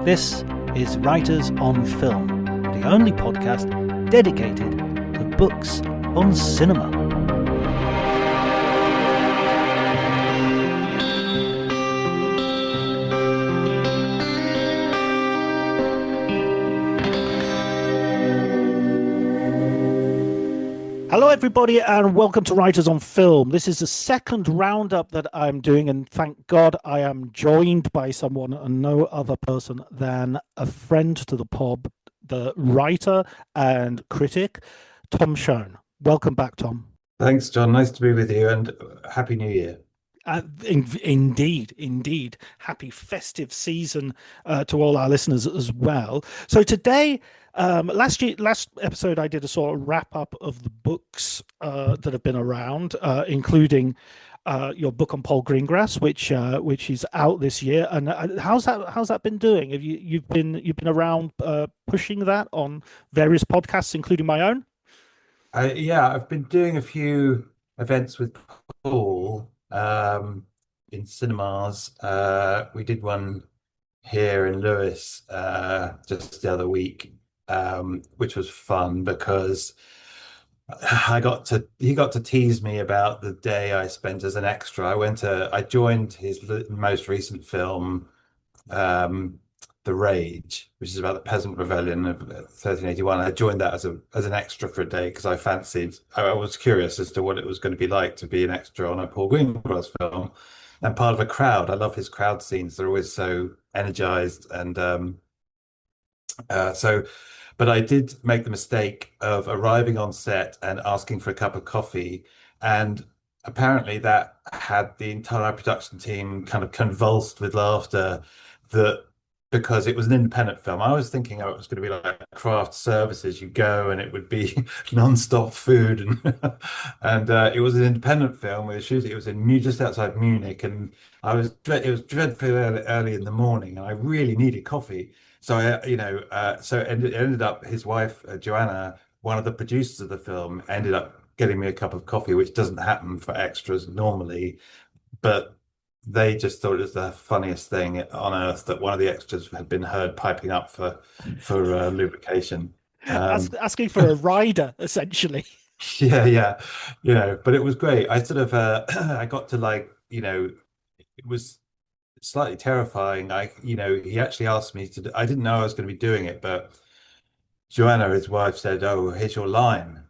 This is Writers on Film, the only podcast dedicated to books on cinema. Hello everybody and welcome to Writers on Film. This is the second roundup that I'm doing, and thank God I am joined by someone and no other person than a friend to the pod, the writer and critic, Tom Shone. Welcome back, Tom. Thanks, John. Nice to be with you, and Happy New Year. Indeed. Happy festive season to all our listeners as well. So today, last episode, I did a sort of wrap up of the books that have been around, including your book on Paul Greengrass, which is out this year. And how's that been doing? Have you've been around pushing that on various podcasts, including my own? Yeah, I've been doing a few events with Paul in cinemas. We did one here in Lewis just the other week, which was fun because he got to tease me about the day I spent as an extra. I joined his most recent film, The Rage, which is about the peasant rebellion of 1381. I joined that as an extra for a day because I was curious as to what it was going to be like to be an extra on a Paul Greengrass film and part of a crowd. I love his crowd scenes. They're always so energized. And but I did make the mistake of arriving on set and asking for a cup of coffee. And apparently that had the entire production team kind of convulsed with laughter because it was an independent film. I was thinking it was going to be like craft services. You go and it would be non-stop food, and it was an independent film. We were shooting. It was just outside Munich, and it was dreadfully early in the morning, and I really needed coffee. So it ended up his wife Joanna, one of the producers of the film, ended up getting me a cup of coffee, which doesn't happen for extras normally, but they just thought it was the funniest thing on earth that one of the extras had been heard piping up for lubrication. Asking for a rider, essentially. Yeah. But it was great. I sort of I got to it was slightly terrifying. He actually asked me I didn't know I was going to be doing it, but Joanna, his wife, said, "Oh, here's your line."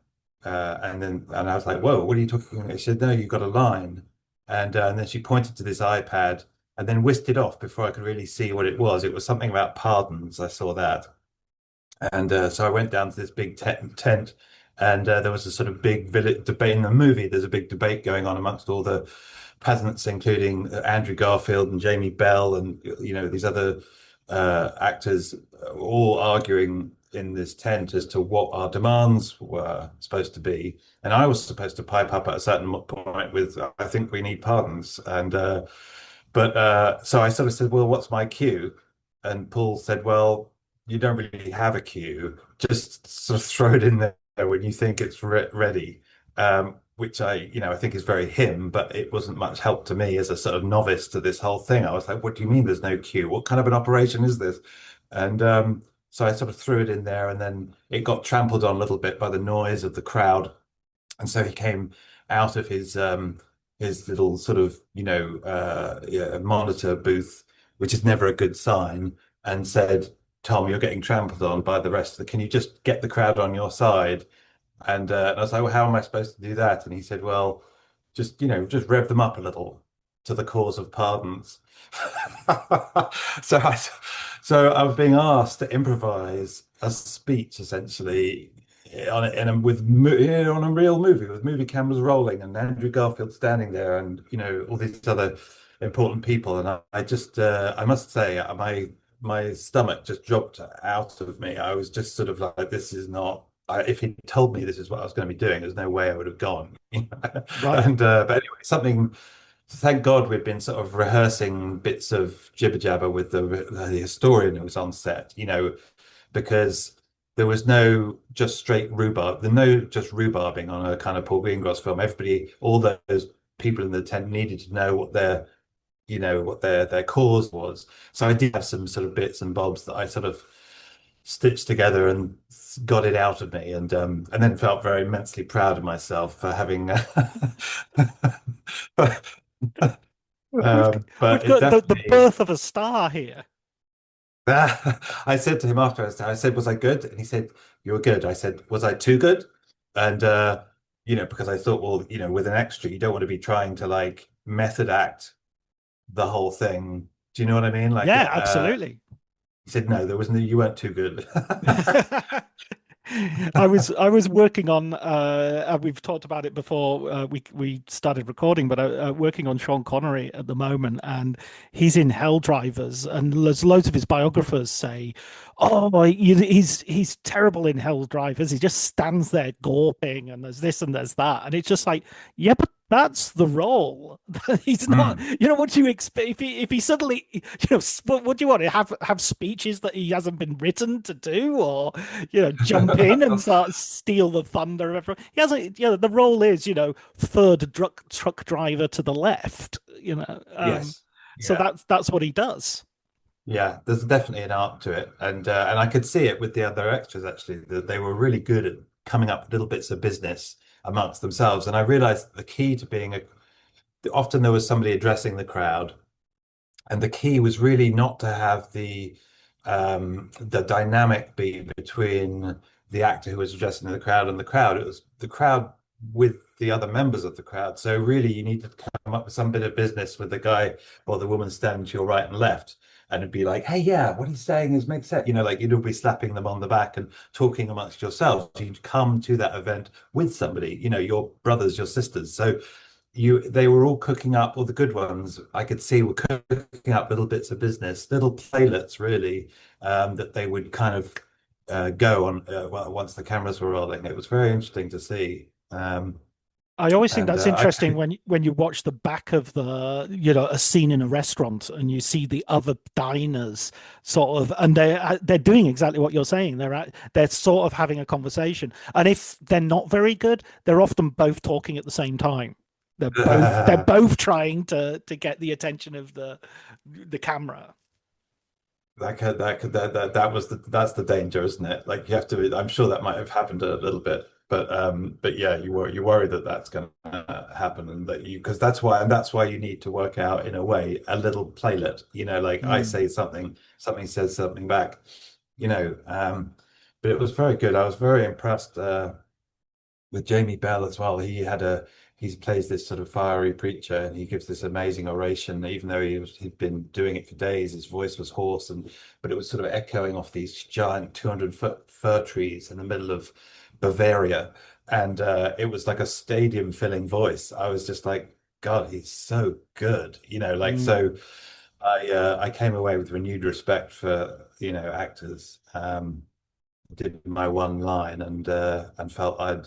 And I was like, "Whoa, what are you talking about?" She said, "No, you've got a line." And then she pointed to this iPad and then whisked it off before I could really see what it was. It was something about pardons. I saw that. And so I went down to this big tent, and there was a sort of big debate in the movie. There's a big debate going on amongst all the peasants, including Andrew Garfield and Jamie Bell, and these other actors, all arguing in this tent as to what our demands were supposed to be. And I was supposed to pipe up at a certain point with, "I think we need pardons." And so I sort of said, "Well, what's my cue?" And Paul said, "Well, you don't really have a cue. Just sort of throw it in there when you think it's ready." Which I think is very him, but it wasn't much help to me as a sort of novice to this whole thing. I was like, "What do you mean there's no cue? What kind of an operation is this?" And so I sort of threw it in there, and then it got trampled on a little bit by the noise of the crowd. And so he came out of his little sort of monitor booth, which is never a good sign, and said, "Tom, you're getting trampled on by the rest of the. Can you just get the crowd on your side?" And I was like, "Well, how am I supposed to do that?" And he said, "Well, just rev them up a little to the cause of pardons." So I was being asked to improvise a speech essentially on a real movie with movie cameras rolling and Andrew Garfield standing there and all these other important people. And I must say my stomach just dropped out of me. I was just sort of like, this is not. If he told me this is what I was going to be doing, there's no way I would have gone. Right. And but anyway, thank God we'd been sort of rehearsing bits of jibber jabber with the historian who was on set, because there was no just straight rhubarb, no just rhubarbing on a kind of Paul Greengrass film. All those people in the tent needed to know what their what their cause was. So I did have some sort of bits and bobs that I sort of stitched together and got it out of me, and then felt very immensely proud of myself for having. We've we've But it got the definitely. birth of a star here. I said to him afterwards, I said, "Was I good?" And he said, "You were good." I said, "Was I too good?" And because I thought, well, with an extra, you don't want to be trying to like method act the whole thing. Do you know what I mean? Like, Yeah, absolutely. he said, "No, there was no, you weren't too good." I was working on we've talked about it before we started recording, but working on Sean Connery at the moment, and he's in Hell Drivers, and there's loads of his biographers say, "Oh, he's terrible in Hell Drivers. He just stands there gawping, and there's this and there's that," and it's just like, yeah, but that's the role. He's not, Mm. what do you expect if he suddenly, what do you want to have speeches that he hasn't been written to do, or jump in and start steal the thunder of everyone. He hasn't, the role is, third truck driver to the left, Yes. so Yeah. that's what he does. Yeah, there's definitely an art to it, and I could see it with the other extras actually that they were really good at coming up with little bits of business amongst themselves. And I realized the key to being often there was somebody addressing the crowd, and the key was really not to have the dynamic be between the actor who was addressing the crowd and the crowd. It was the crowd with the other members of the crowd. So really, you need to come up with some bit of business with the guy or the woman standing to your right and left. And it'd be like, hey, yeah, what he's saying is makes sense. Like you'd all be slapping them on the back and talking amongst yourselves. You'd come to that event with somebody, your brothers, your sisters. So they were all cooking up, all the good ones I could see were cooking up little bits of business, little playlets really, that they would kind of go on once the cameras were rolling. It was very interesting to see. I always think And that's I interesting when you watch the back of a scene in a restaurant and you see the other diners sort of, and they're doing exactly what you're saying. They're sort of having a conversation, and if they're not very good, they're often both talking at the same time. They're both trying to get the attention of the camera. that's the danger, isn't it? Like you have to. I'm sure that might have happened a little bit, but yeah, you worry that that's going to happen, and because that's why you need to work out in a way a little playlet. Like I Mm. say something, something says something back. You know, but it was very good. I was very impressed. With Jamie Bell as well. He plays this sort of fiery preacher, and he gives this amazing oration. Even though he'd been doing it for days, his voice was hoarse, but it was sort of echoing off these giant 200-foot fir trees in the middle of Bavaria, and it was like a stadium filling voice. I was just like, God, he's so good, like Mm. so. I came away with renewed respect for actors. Did my one line and felt I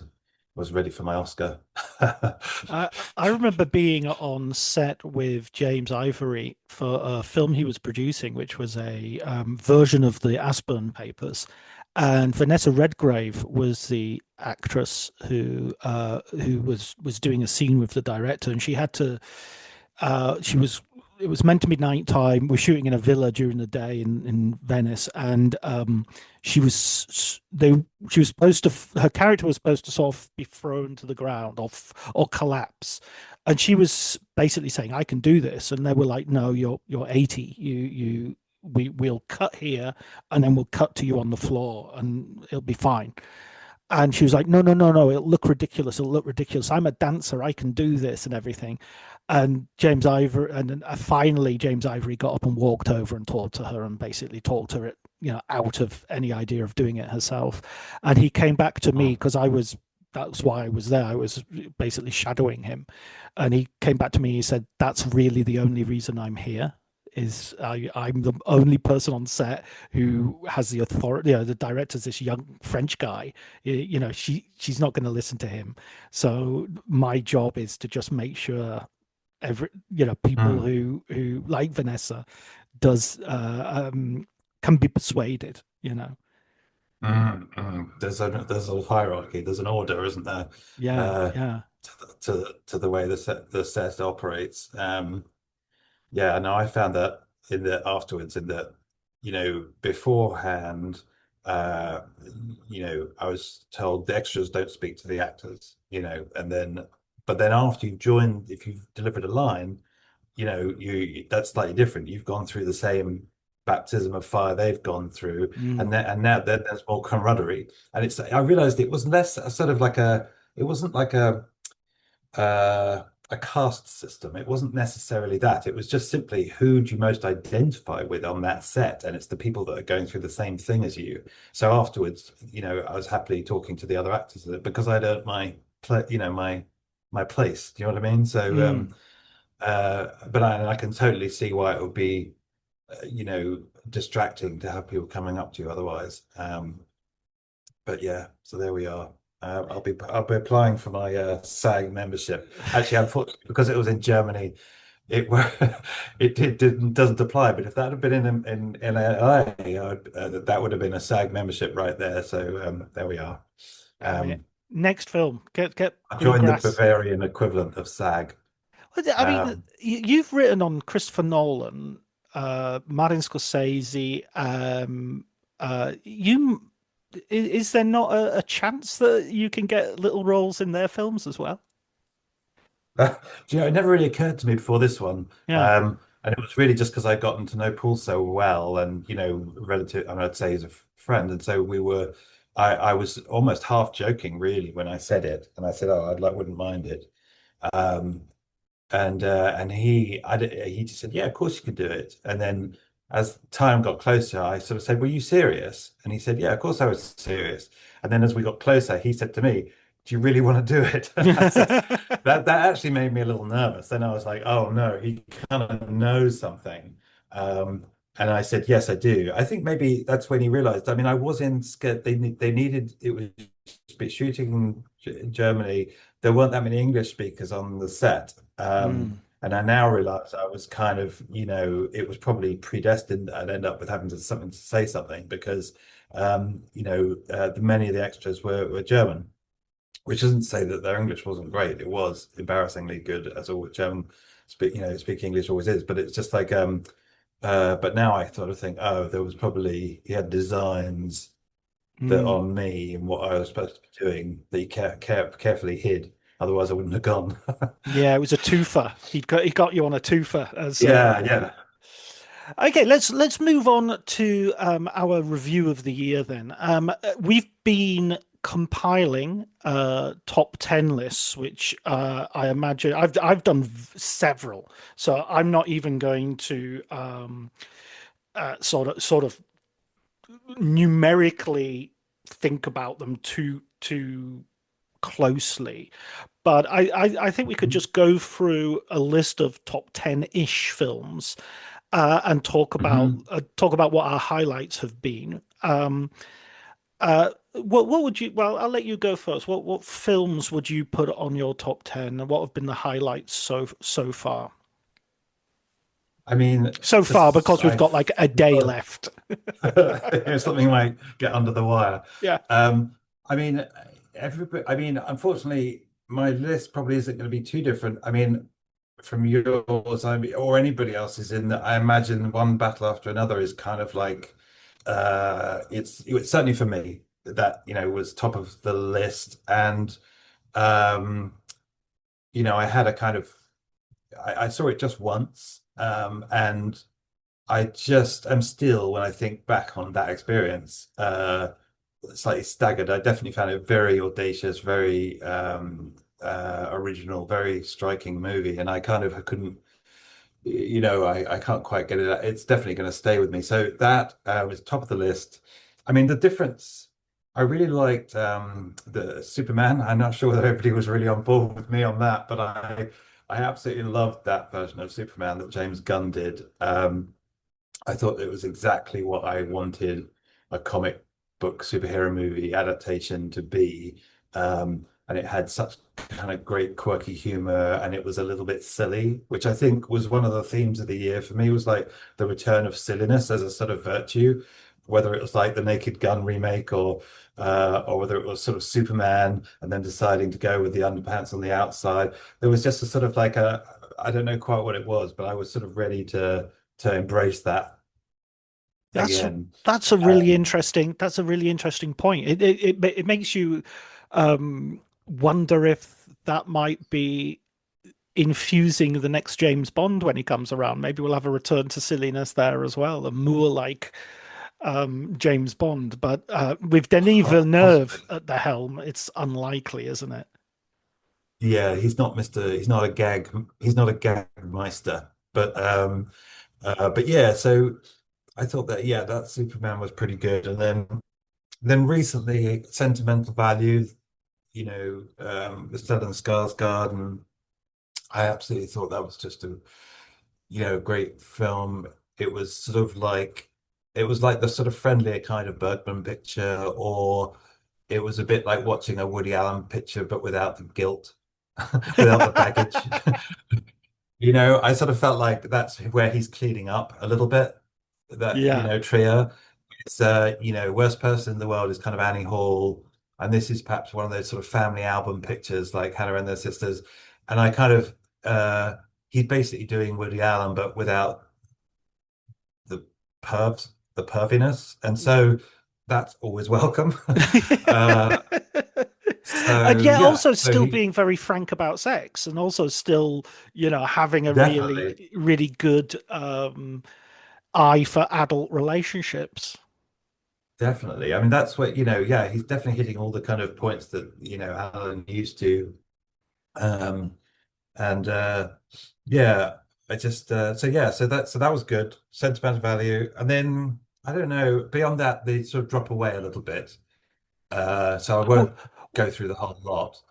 was ready for my Oscar. I remember being on set with James Ivory for a film he was producing, which was a version of the Aspern Papers, and Vanessa Redgrave was the actress who was doing a scene with the director, and she had to she was it was meant to be nighttime. We're shooting in a villa during the day in Venice, and she was supposed to her character was supposed to sort of be thrown to the ground or collapse, and she was basically saying, "I can do this," and they were like, "No, you're 80. We'll cut here, and then we'll cut to you on the floor, and it'll be fine." And she was like, "No, no, no, no, it'll look ridiculous. It'll look ridiculous. I'm a dancer. I can do this and everything." And then finally James Ivory got up and walked over and talked to her and basically talked her, out of any idea of doing it herself. And he came back to me because that's why I was there. I was basically shadowing him. And he came back to me. He said, "That's really the only reason I'm here. I'm the only person on set who has the authority. The director's this young French guy. She's not going to listen to him. So my job is to just make sure people Mm, who like Vanessa does can be persuaded. there's a hierarchy, there's an order, isn't there? Yeah, Uh, yeah. to the way the set operates. Yeah, no, I found that in the afterwards, in that, beforehand, uh, I was told the extras don't speak to the actors, and then, but then after you've joined, if you've delivered a line, that's slightly different. You've gone through the same baptism of fire they've gone through, Mm, and now there's more camaraderie. And I realized it was less a sort of like it wasn't like a caste system. It wasn't necessarily that. It was just simply who do you most identify with on that set, and it's the people that are going through the same thing as you. So afterwards, I was happily talking to the other actors because I'd earned my place. Do you know what I mean? So, mm. but I can totally see why it would be, distracting to have people coming up to you otherwise. But yeah, so there we are. I'll be applying for my SAG membership. Actually, unfortunately, because it was in Germany, it were doesn't apply. But if that had been in LA, that would have been a SAG membership right there. So there we are. I mean, Um, next film, get I joined the Greengrass. Bavarian equivalent of SAG. I mean, Um, you've written on Christopher Nolan, Martin Scorsese. You is there not a chance that you can get little roles in their films as well? Do it never really occurred to me before this one. Yeah. And it was really just because I'd gotten to know Paul so well and, relative, and I'd say he's a friend. And so I was almost half joking really when I said it. And I said, oh, wouldn't mind it. Um, and he just said, yeah, of course you can do it. And then as time got closer, I sort of said, were you serious? And he said, yeah, of course I was serious. And then as we got closer, he said to me, do you really want to do it? And I said, that actually made me a little nervous. Then I was like, oh no, he kind of knows something. Um, and I said, yes, I do. I think maybe that's when he realized. I mean, I was in scared. They needed it was shooting in Germany. There weren't that many English speakers on the set. Mm. And I now realize I was kind of, it was probably predestined I'd end up with having to say something because, many of the extras were German, which doesn't say that their English wasn't great. It was embarrassingly good, as all German speak English always is. But it's just like, but now I sort of think, oh, he had designs that Mm. on me and what I was supposed to be doing that he carefully hid. Otherwise, I wouldn't have gone. Yeah, it was a twofer. He got you on a twofer as Yeah, yeah. Okay, let's move on to our review of the year then. We've been compiling top 10 lists, which I imagine I've done several, so I'm not even going to sort of numerically think about them too closely. But I think we could just go through a list of top 10-ish films and Mhm. talk about what our highlights have been. What would you? Well, I'll let you go first. What films would you put on your top 10, and what have been the highlights so far? I mean, So far, just because we've got like a day left. something might get under the wire. Yeah. Um, I mean, everybody. I mean, unfortunately, my list probably isn't going to be too different. I mean, from yours, or anybody else's, in that I imagine one battle after another is kind of like, it's certainly for me that was top of the list, and um, I had a kind of I saw it just once, and I just am still, when I think back on that experience, slightly staggered. I definitely found it very audacious, very original, very striking movie, and I kind of couldn't, I can't quite get it. It's definitely going to stay with me. So that was top of the list. I mean, the difference. I really liked the Superman. I'm not sure whether everybody was really on board with me on that, but I absolutely loved that version of Superman that James Gunn did. I thought it was exactly what I wanted a comic book superhero movie adaptation to be. And it had such kind of great quirky humor, and it was a little bit silly, which I think was one of the themes of the year for me, was like the return of silliness as a sort of virtue, whether it was like the Naked Gun remake or whether it was sort of Superman and then deciding to go with the underpants on the outside. There was just a sort of like I don't know quite what it was, but I was sort of ready to embrace that That's again. that's a really Um, interesting point. It makes you wonder if that might be infusing the next James Bond when he comes around. Maybe we'll have a return to silliness there as well, a Moore-like James Bond. But with Denis Villeneuve Possibly. at the helm, it's unlikely, isn't it? Yeah, he's not a he's not a gag meister. But yeah, so I thought that yeah, that Superman was pretty good. And then recently Sentimental Value, the Stellan Skarsgård, and I absolutely thought that was just a great film. It was sort of like it was like the sort of friendlier kind of Bergman picture, or it was a bit like watching a Woody Allen picture, but without the guilt, without the baggage. I sort of felt like that's where he's cleaning up a little bit. That, Yeah. trio. It's worst person in the world is kind of Annie Hall, and this is perhaps one of those sort of family album pictures like Hannah and their sisters. And I kind of he's basically doing Woody Allen, but without the the perviness, and so that's always welcome. uh, And so yet yeah, also so still he being very frank about sex and also still, having a definitely. really, really good eye for adult relationships. Definitely. I mean, that's what, yeah, he's definitely hitting all the kind of points that, Alan used to. Um, and yeah, I just so yeah, so that was good. Sentimental value. And then I don't know, beyond that, they sort of drop away a little bit. So I Well, won't go through the whole lot,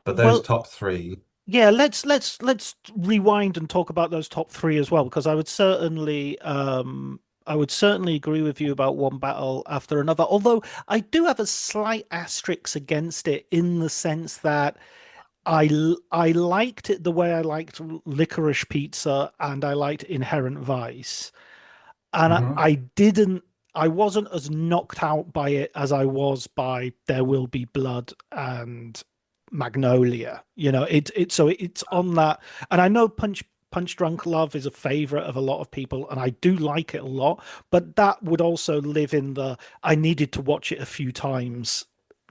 but those well, top three. yeah, let's rewind and talk about those top three as well, because I would certainly agree with you about one battle after another. Although I do have a slight asterisk against it in the sense that I liked it the way I liked Licorice Pizza and I liked Inherent Vice. And Mhm. I wasn't as knocked out by it as I was by There Will Be Blood and Magnolia. So it's on that. And I know Punch Drunk Love is a favorite of a lot of people, and I do like it a lot, but that would also live in the I needed to watch it a few times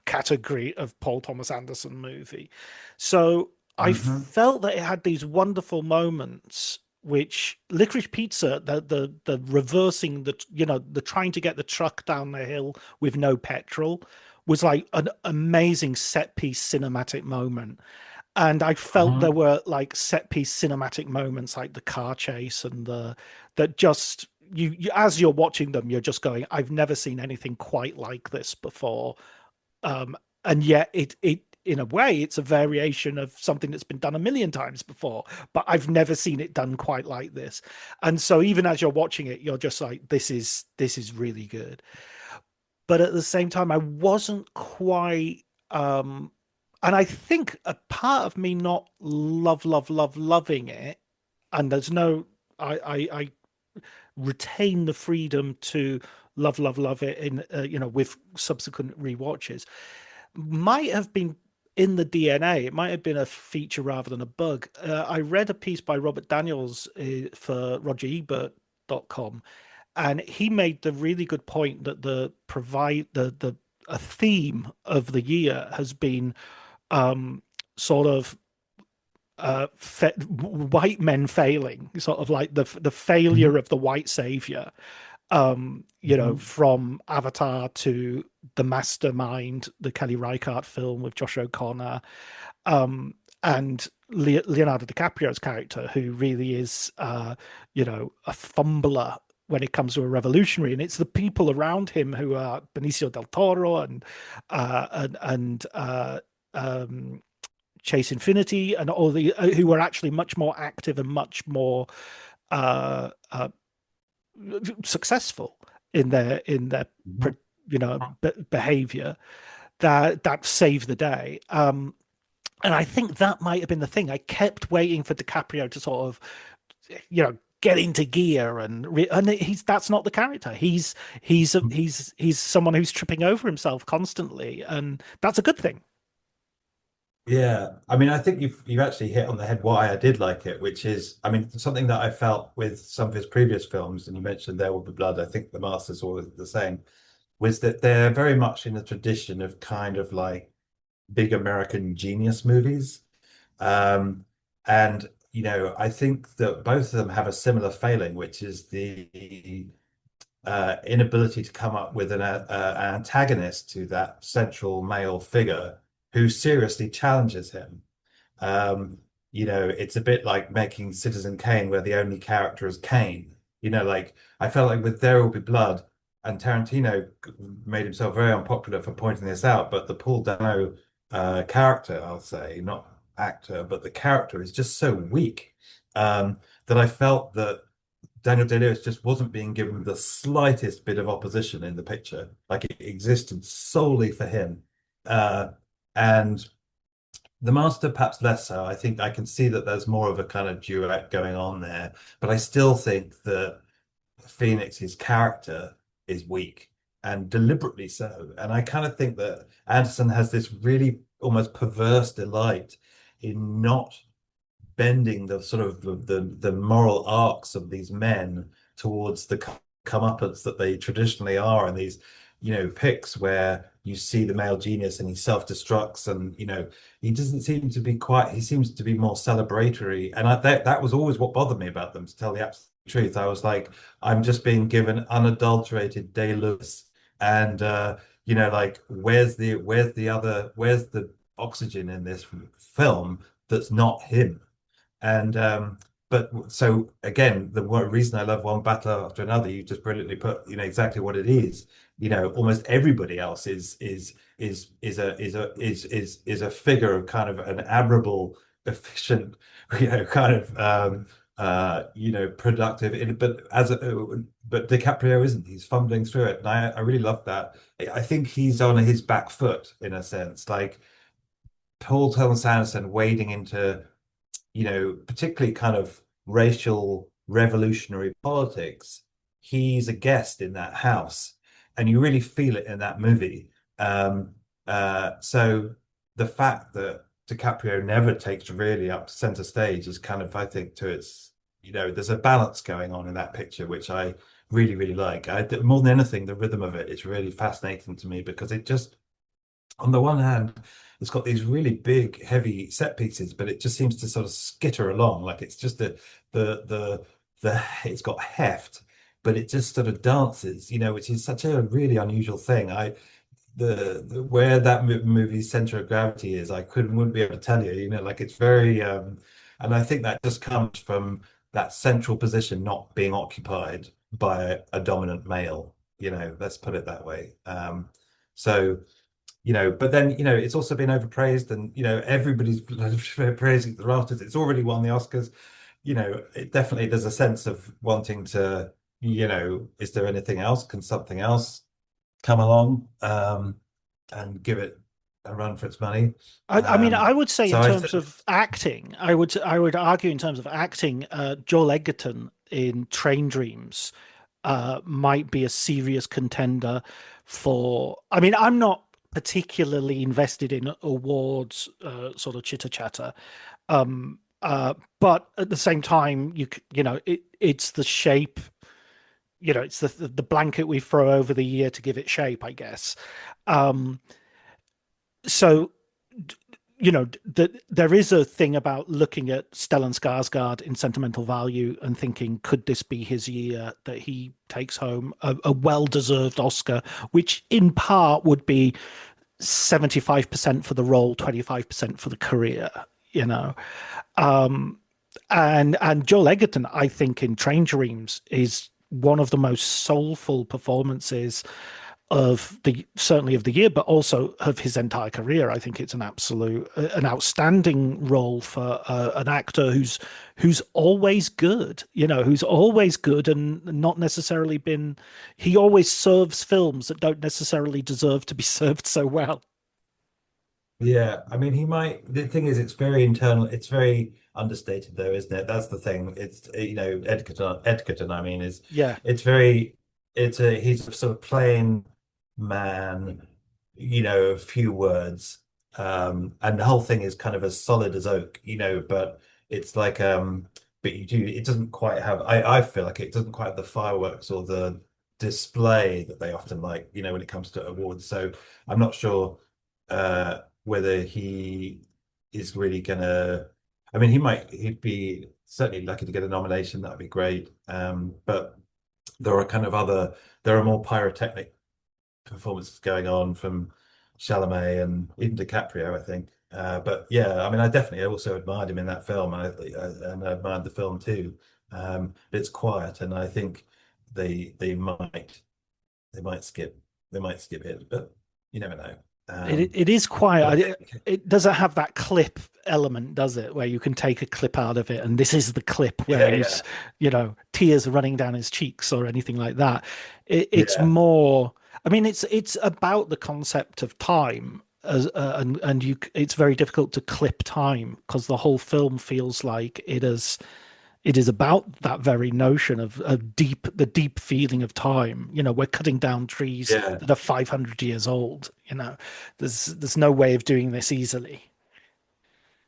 category of Paul Thomas Anderson movie. So I Mhm. felt that it had these wonderful moments, which Licorice Pizza, the reversing the trying to get the truck down the hill with no petrol, was like an amazing set piece cinematic moment. And I felt there Mhm. were like set piece cinematic moments like the car chase and the that just you as you're watching them, you're just going, I've never seen anything quite like this before. um, and yet it in a way it's a variation of something that's been done a million times before, but I've never seen it done quite like this. And so even as you're watching it, you're just like, this is really good. But at the same time, I wasn't quite and I think a part of me not loving it, and there's no I retain the freedom to love it in with subsequent rewatches, might have been in the DNA. It might have been a feature rather than a bug. I read a piece by Robert Daniels for RogerEbert.com, and he made the really good point that the a theme of the year has been um, sort of white men failing, sort of like the failure Mhm. of the white savior, Mhm. from Avatar to The Mastermind, the Kelly Reichardt film with Josh O'Connor, and Leonardo DiCaprio's character, who really is, a fumbler when it comes to a revolutionary, and it's the people around him who are Benicio del Toro and Chase Infinity and all the who are actually much more active and much more uh, uh, successful in their Mhm. behavior that save the day. And I think that might have been the thing. I kept waiting for DiCaprio to sort of, get into gear, and he's that's not the character. He's someone who's tripping over himself constantly, and that's a good thing. Yeah, I mean, I think you've actually hit on the head why I did like it, which is, I mean, something that I felt with some of his previous films, and you mentioned There Will Be Blood. I think The Master's always the same, was that they're very much in the tradition of kind of like big American genius movies. Um, and I think that both of them have a similar failing, which is the inability to come up with an antagonist to that central male figure who seriously challenges him. Um, it's a bit like making Citizen Kane, where the only character is Kane. Like I felt like with There Will Be Blood, and Tarantino made himself very unpopular for pointing this out, but the Paul Dano character, I'll say, not actor, but the character is just so weak that I felt that Daniel Day-Lewis just wasn't being given the slightest bit of opposition in the picture. Like it existed solely for him. Uh, and the Master, perhaps less so. I think I can see that there's more of a kind of duet going on there, but I still think that Phoenix's character is weak and deliberately so. And I kind of think that Anderson has this really almost perverse delight in not bending the sort of the moral arcs of these men towards the comeuppance that they traditionally are in these pics where you see the male genius and he self-destructs, and he doesn't seem to be quite, he seems to be more celebratory, and that was always what bothered me about them, to tell the absolute truth. I was like, I'm just being given unadulterated Day-Lewis, and like where's the oxygen in this film that's not him? And but so again, the reason I love One Battle After Another, you just brilliantly put, exactly what it is. Almost everybody else is a figure of kind of an admirable, efficient, kind of productive. But DiCaprio isn't. He's fumbling through it, and I really love that. I think he's on his back foot in a sense, like Paul Thomas Anderson wading into particularly kind of racial revolutionary politics. He's a guest in that house, and you really feel it in that movie. So the fact that DiCaprio never takes really up center stage is kind of, I think, to its, there's a balance going on in that picture, which I really, really like. More than anything, the rhythm of it is really fascinating to me because it just, on the one hand, it's got these really big, heavy set pieces, but it just seems to sort of skitter along. Like it's just it's got heft, but it just sort of dances, which is such a really unusual thing. Where that movie's center of gravity is, I wouldn't be able to tell you, like it's very and I think that just comes from that central position not being occupied by a dominant male, let's put it that way. So but then, it's also been overpraised, and, everybody's praising the rafters. It's already won the Oscars. It definitely, there's a sense of wanting to, is there anything else? Can something else come along, and give it a run for its money? I mean, I would say in So I terms said, of acting, I would argue in terms of acting, Joel Edgerton in Train Dreams might be a serious contender for. I mean, I'm not particularly invested in awards, sort of chitter chatter, but at the same time, it's the shape. It's the blanket we throw over the year to give it shape, I guess. Um, so that there is a thing about looking at Stellan Skarsgård in Sentimental Value and thinking, could this be his year that he takes home a well-deserved Oscar, which in part would be 75% for the role, 25% for the career, you know. Um, and Joel Egerton, I think, in Train Dreams is one of the most soulful performances of the certainly of the year, but also of his entire career. I think it's an outstanding role for an actor who's always good, who's always good and not necessarily been. He always serves films that don't necessarily deserve to be served so well. yeah, I mean, he might. The thing is, it's very internal. It's very understated, though, isn't it? That's the thing. It's Edgerton. I mean, is Yeah, it's very. He's a sort of plain man, a few words. And the whole thing is kind of as solid as oak, but it's like but it doesn't quite have I feel like it doesn't quite have the fireworks or the display that they often like, when it comes to awards. So I'm not sure whether he is really gonna I mean he'd be certainly lucky to get a nomination, that'd be great. But there are kind of there are more pyrotechnic performances going on from Chalamet and even DiCaprio, I think. But yeah, I mean, I definitely also admired him in that film, and I admired the film too. But it's quiet, and I think they might they might skip they might skip it, but you never know. It is quiet. But I think It doesn't have that clip element, does it? Where you can take a clip out of it, and this is the clip where yeah, yeah, he's, tears are running down his cheeks or anything like that. It's yeah, more. I mean, it's about the concept of time, and it's very difficult to clip time because the whole film feels like it is about that very notion of the deep feeling of time. We're cutting down trees yeah. that are 500 years old. There's no way of doing this easily.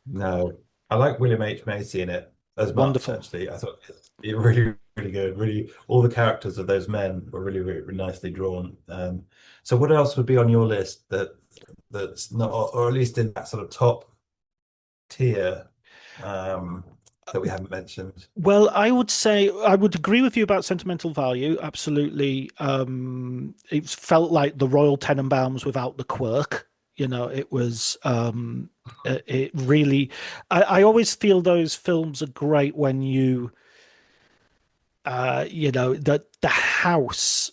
No, I like William H. Macy in it as much, Wonderful. actually. I thought it really, really good. Really, all the characters of those men were really, really, really nicely drawn. So what else would be on your list that's not, or at least in that sort of top tier, um, that we haven't mentioned? Well, I would say I would agree with you about sentimental value. Absolutely. It felt like the Royal Tenenbaums without the quirk. It was it really. I always feel those films are great when that the house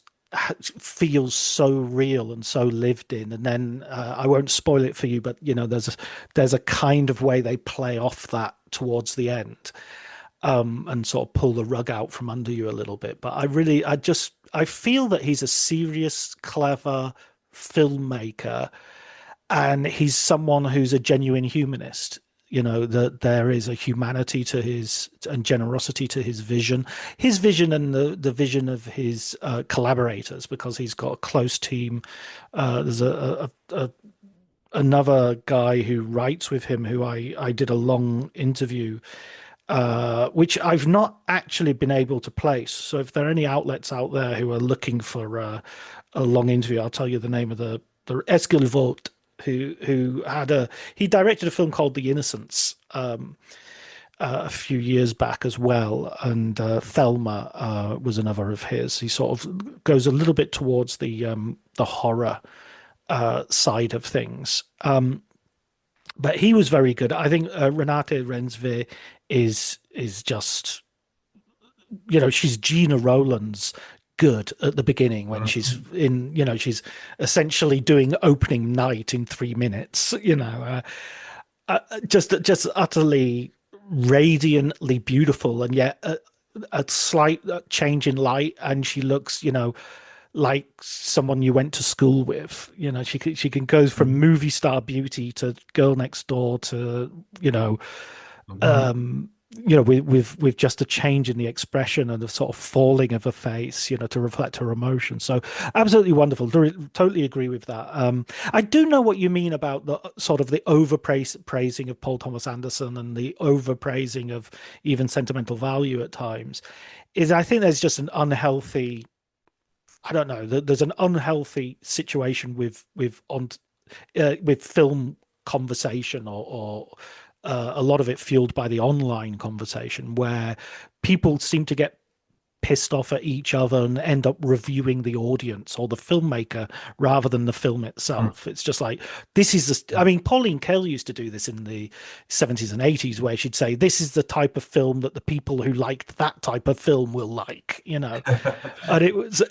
feels so real and so lived in. And then I won't spoil it for you, but there's a kind of way they play off that towards the end, and sort of pull the rug out from under you a little bit. But I feel that he's a serious, clever filmmaker, and he's someone who's a genuine humanist. That there is a humanity to his and generosity to his vision and the vision of his collaborators, because he's got a close team. There's another guy who writes with him who I did a long interview, which I've not actually been able to place. So if there are any outlets out there who are looking for a long interview, I'll tell you the name of the Eskil Vogt, he directed a film called The Innocents, a few years back as well, and Thelma was another of his. He sort of goes a little bit towards the horror side of things. But he was very good. I think Renate Rensve is just, she's Gina Rowlands good at the beginning when she's Mhm. in, she's essentially doing opening night in 3 minutes. Just utterly radiantly beautiful, and yet a slight change in light, and she looks, like someone you went to school with. She can go from Mhm. movie star beauty to girl next door to Mhm. um with just a change in the expression and the sort of falling of her face, to reflect her emotion. So absolutely wonderful. Totally agree with that. I do know what you mean about the sort of the praising of Paul Thomas Anderson and the overpraising of even sentimental value at times. Is I think there's just an unhealthy, I don't know. There's an unhealthy situation with film conversation, or a lot of it fueled by the online conversation, where people seem to get pissed off at each other and end up reviewing the audience or the filmmaker rather than the film itself. It's just like, this is the, I mean, Pauline Kael used to do this in the 70s and 80s, where she'd say, this is the type of film that the people who liked that type of film will like. And it was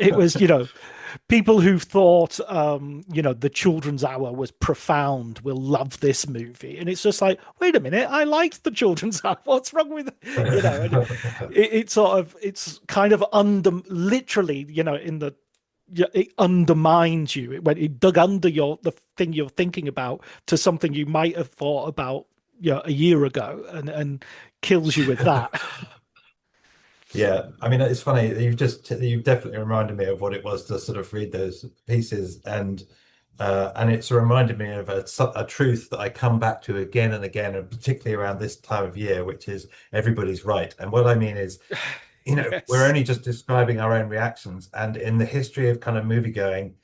people who thought the children's hour was profound will love this movie, and it's just like, wait a minute, I liked the children's hour. What's wrong with and it's kind of literally, in the, yeah, it undermines you. It dug under the thing you're thinking about to something you might have thought about, a year ago, and kills you with that. Yeah, I mean, it's funny. You've definitely reminded me of what it was to sort of read those pieces, and And it's reminded me of a truth that I come back to again and again, and particularly around this time of year, which is everybody's right. And what I mean is, we're Yes. only just describing our own reactions. And in the history of kind of movie going,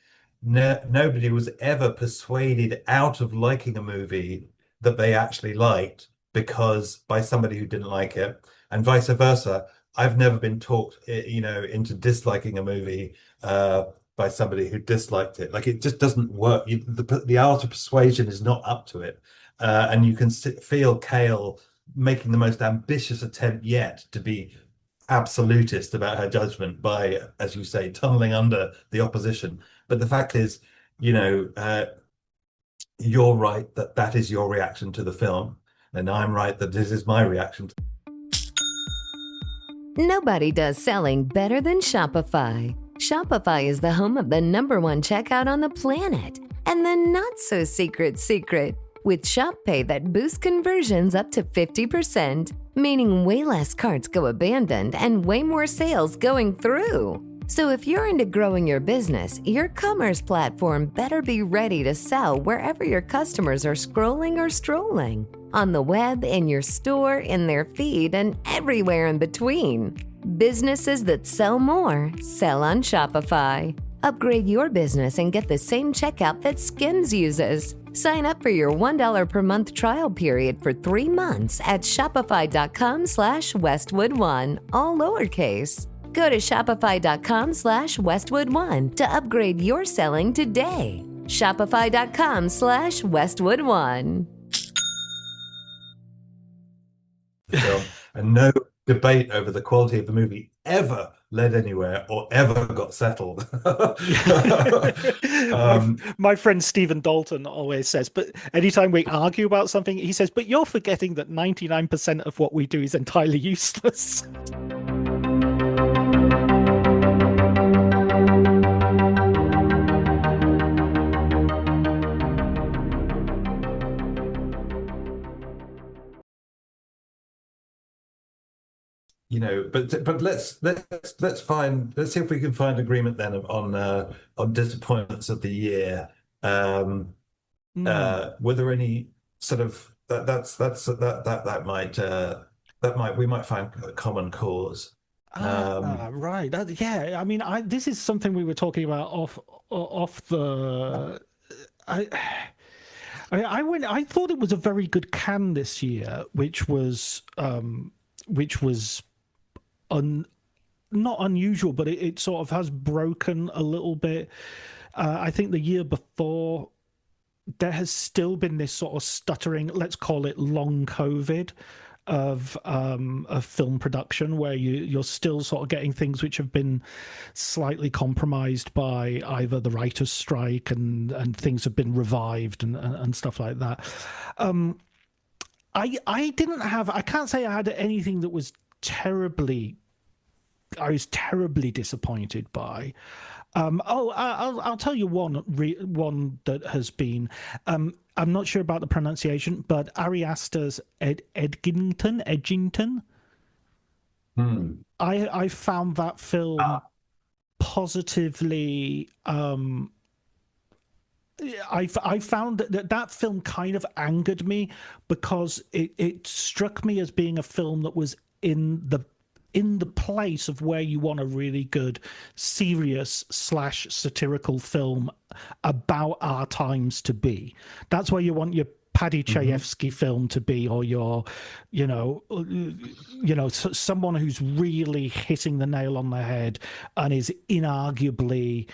nobody was ever persuaded out of liking a movie that they actually liked because by somebody who didn't like it, and vice versa. I've never been talked, into disliking a movie by somebody who disliked it. Like it just doesn't work. The art of persuasion is not up to it, and you can feel Kale making the most ambitious attempt yet to be absolutist about her judgment by, as you say, tunneling under the opposition. But the fact is, you're right that that is your reaction to the film, and I'm right that this is my reaction. Nobody does selling better than Shopify. Shopify is the home of the #1 checkout on the planet. And the not-so-secret with Shop Pay that boosts conversions up to 50%, meaning way less carts go abandoned and way more sales going through. So if you're into growing your business, your commerce platform better be ready to sell wherever your customers are scrolling or strolling. On the web, in your store, in their feed, and everywhere in between. Businesses that sell more sell on Shopify. Upgrade your business and get the same checkout that Skims uses. Sign up for your $1 per month trial period for 3 months at shopify.com/Westwood1, all lowercase. Go to shopify.com/Westwood1 to upgrade your selling today. Shopify.com/Westwood1. Film, and no debate over the quality of the movie ever led anywhere or ever got settled. my um, my friend Stephen Dalton always says, but anytime we argue about something, he says, but you're forgetting that 99% of what we do is entirely useless. but let's see if we can find agreement then on disappointments of the year. Were there any sort of that might we might find a common cause. Right. Yeah. I mean, this is something we were talking about off the. I, I thought it was a very good can this year, which was un, not unusual, but it sort of has broken a little bit. I think the year before there has still been this sort of stuttering, let's call it long COVID of film production, where you're still sort of getting things which have been slightly compromised by either the writers' strike and things have been revived and stuff like that. I can't say I had anything that was I was terribly disappointed by. I'll tell you one that has been. I'm not sure about the pronunciation, but Ari Aster's Edgington. Hmm. I found that film Ah, positively. I found that film kind of angered me because it struck me as being a film that was in the place of where you want a really good serious slash satirical film about our times to be. That's where you want your Paddy mhm. Chayefsky film to be, or your, someone who's really hitting the nail on the head and is inarguably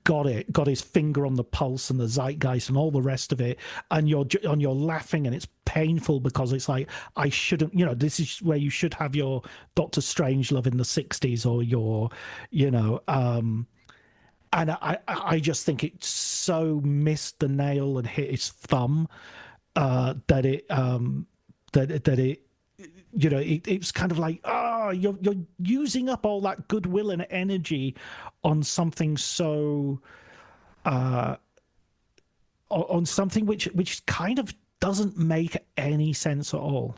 got his finger on the pulse and the zeitgeist and all the rest of it, and you're laughing and it's painful because it's like, I shouldn't, this is where you should have your Doctor Strangelove in the 60s, or your, and I just think it so missed the nail and hit his thumb, that it's kind of like, you're using up all that goodwill and energy on something so on something which kind of doesn't make any sense at all.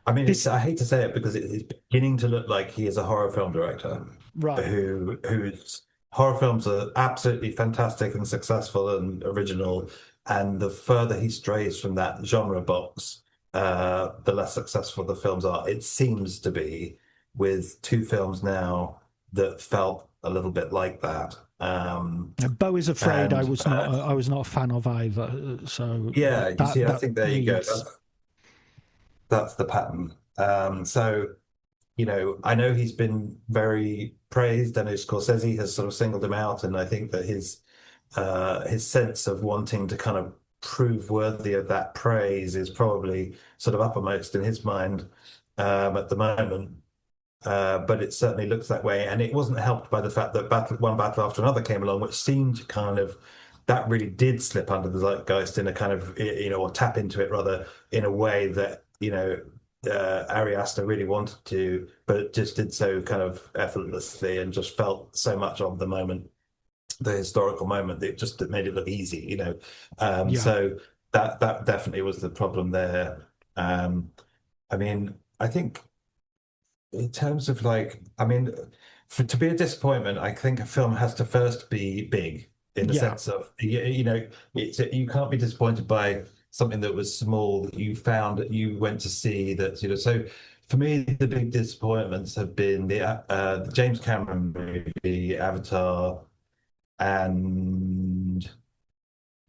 I mean, This I hate to say it because it's beginning to look like he is a horror film director right. who's horror films are absolutely fantastic and successful and original, and the further he strays from that genre box, the less successful the films are. It seems to be with two films now that felt a little bit like that. Beau is Afraid. And I was not a fan of either. So yeah, you see, I that think there you go. reads. That's the pattern. So I know he's been very praised, and Scorsese has sort of singled him out, and I think that his sense of wanting to kind of prove worthy of that praise is probably sort of uppermost in his mind at the moment. But it certainly looks that way, and it wasn't helped by the fact that one battle after another came along, which seemed to kind of that really did slip under the zeitgeist in a kind of or tap into it rather in a way that Ari Aster really wanted to, but just did so kind of effortlessly and just felt so much of the moment, the historical moment, that it made it look easy. Yeah. So that definitely was the problem there. I mean, I think in terms of to be a disappointment, I think a film has to first be big in the Yeah. sense of you can't be disappointed by something that was small that you found that you went to see so for me the big disappointments have been the James Cameron movie Avatar and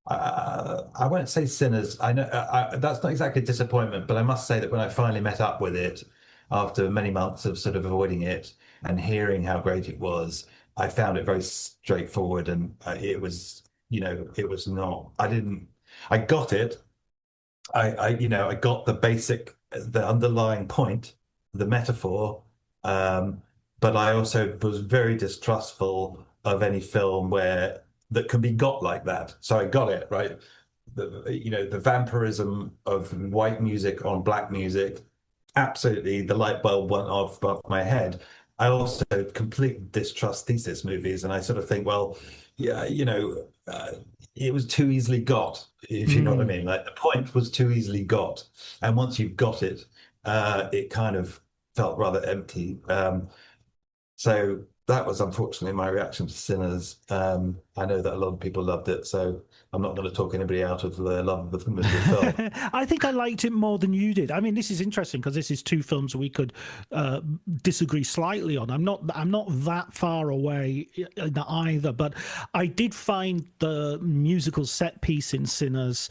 I won't say Sinners. I know that's not exactly a disappointment, but I must say that when I finally met up with it after many months of sort of avoiding it and hearing how great it was, I found it very straightforward, and it was not. I got it. I got the underlying point, the metaphor, um, but I also was very distrustful of any film where that can be got like that. So I got it right. The vampirism of white music on black music, absolutely, the light bulb went off above my head. I also completely distrust thesis movies, and I sort of think, well, yeah, it was too easily got, if you know what I Mm. mean. Like the point was too easily got, and once you've got it, it kind of felt rather empty. So that was unfortunately my reaction to Sinners. I know that a lot of people loved it, so I'm not going to talk anybody out of the love of the film. I think I liked it more than you did. I mean, this is interesting because this is two films we could uh, disagree slightly on. I'm not that far away in either, but I did find the musical set piece in Sinners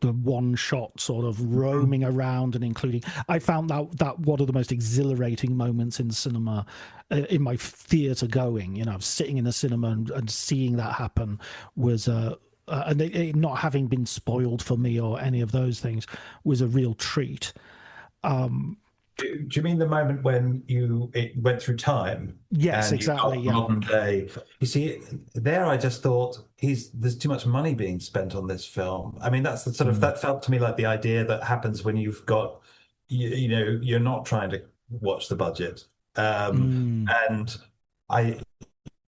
the one shot sort of roaming around and including. I found that one of the most exhilarating moments in cinema, in my theater going. Sitting in a cinema and seeing that happen was and it not having been spoiled for me or any of those things was a real treat. Do you mean the moment when it went through time Yes, and you exactly. got Yeah. modern day? You see, there I just thought there's too much money being spent on this film. I mean, that's the sort of Mm. that felt to me like the idea that happens when you've got you're not trying to watch the budget. Mm. And I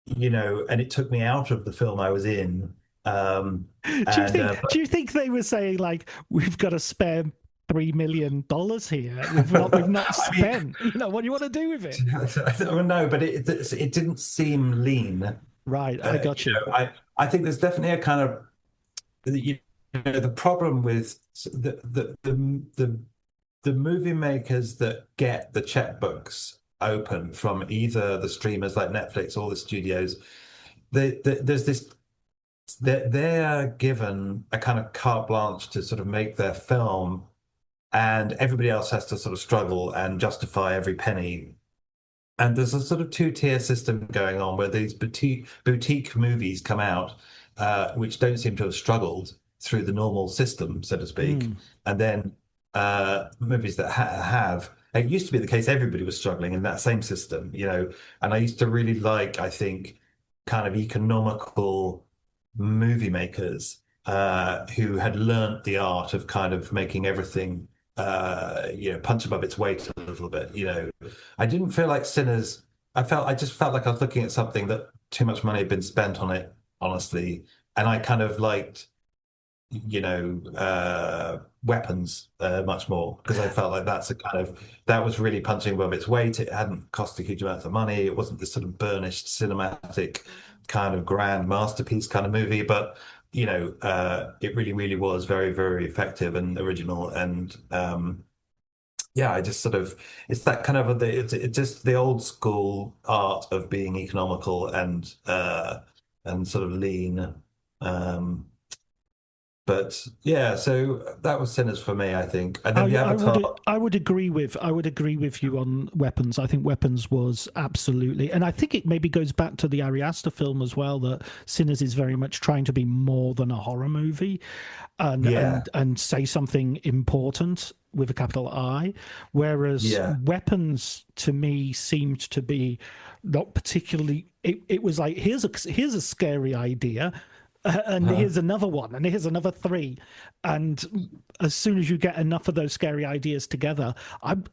and it took me out of the film I was in. Do you And think? Do you think they were saying like, we've got to spare $3 million here? We've not I mean, spent. What do you want to do with it? no, but it didn't seem lean. Right, I got you. I think there's definitely a kind of the problem with the movie makers that get the checkbooks open from either the streamers like Netflix or the studios. There's this they're given a kind of carte blanche to sort of make their film, and everybody else has to sort of struggle and justify every penny. And there's a sort of two-tier system going on where these boutique movies come out, which don't seem to have struggled through the normal system, so to speak. Mm. And then movies that have. It used to be the case everybody was struggling in that same system, And I used to really like, I think, kind of economical movie makers who had learnt the art of kind of making everything punch above its weight a little bit. I didn't feel like Sinners. I just felt like I was looking at something that too much money had been spent on it, honestly. And I kind of liked weapons much more, because I felt like that was really punching above its weight. It hadn't cost a huge amount of money. It wasn't this sort of burnished cinematic kind of grand masterpiece kind of movie, but it really, really was very, very effective and original. And yeah, I just sort of it's that kind of it's just the old school art of being economical and sort of lean. Um, but yeah, so that was Sinners for me, I think. And then the Avatar. I would agree with you on Weapons. I think Weapons was absolutely, and I think it maybe goes back to the Ari Aster film as well, that Sinners is very much trying to be more than a horror movie, and Yeah, and say something important with a capital I, whereas yeah, Weapons to me seemed to be not particularly. It was like, here's a scary idea, and huh? here's another one, and here's another three, and as soon as you get enough of those scary ideas together, I'm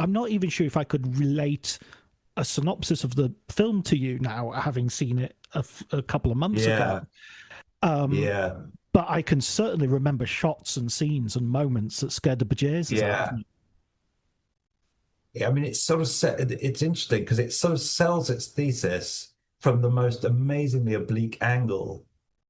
not even sure if I could relate a synopsis of the film to you now, having seen it a couple of months ago. Yeah, Um, yeah, but I can certainly remember shots and scenes and moments that scared the bejesus out of yeah. me. Yeah, I mean, it's interesting because it sort of sells its thesis from the most amazingly oblique angle.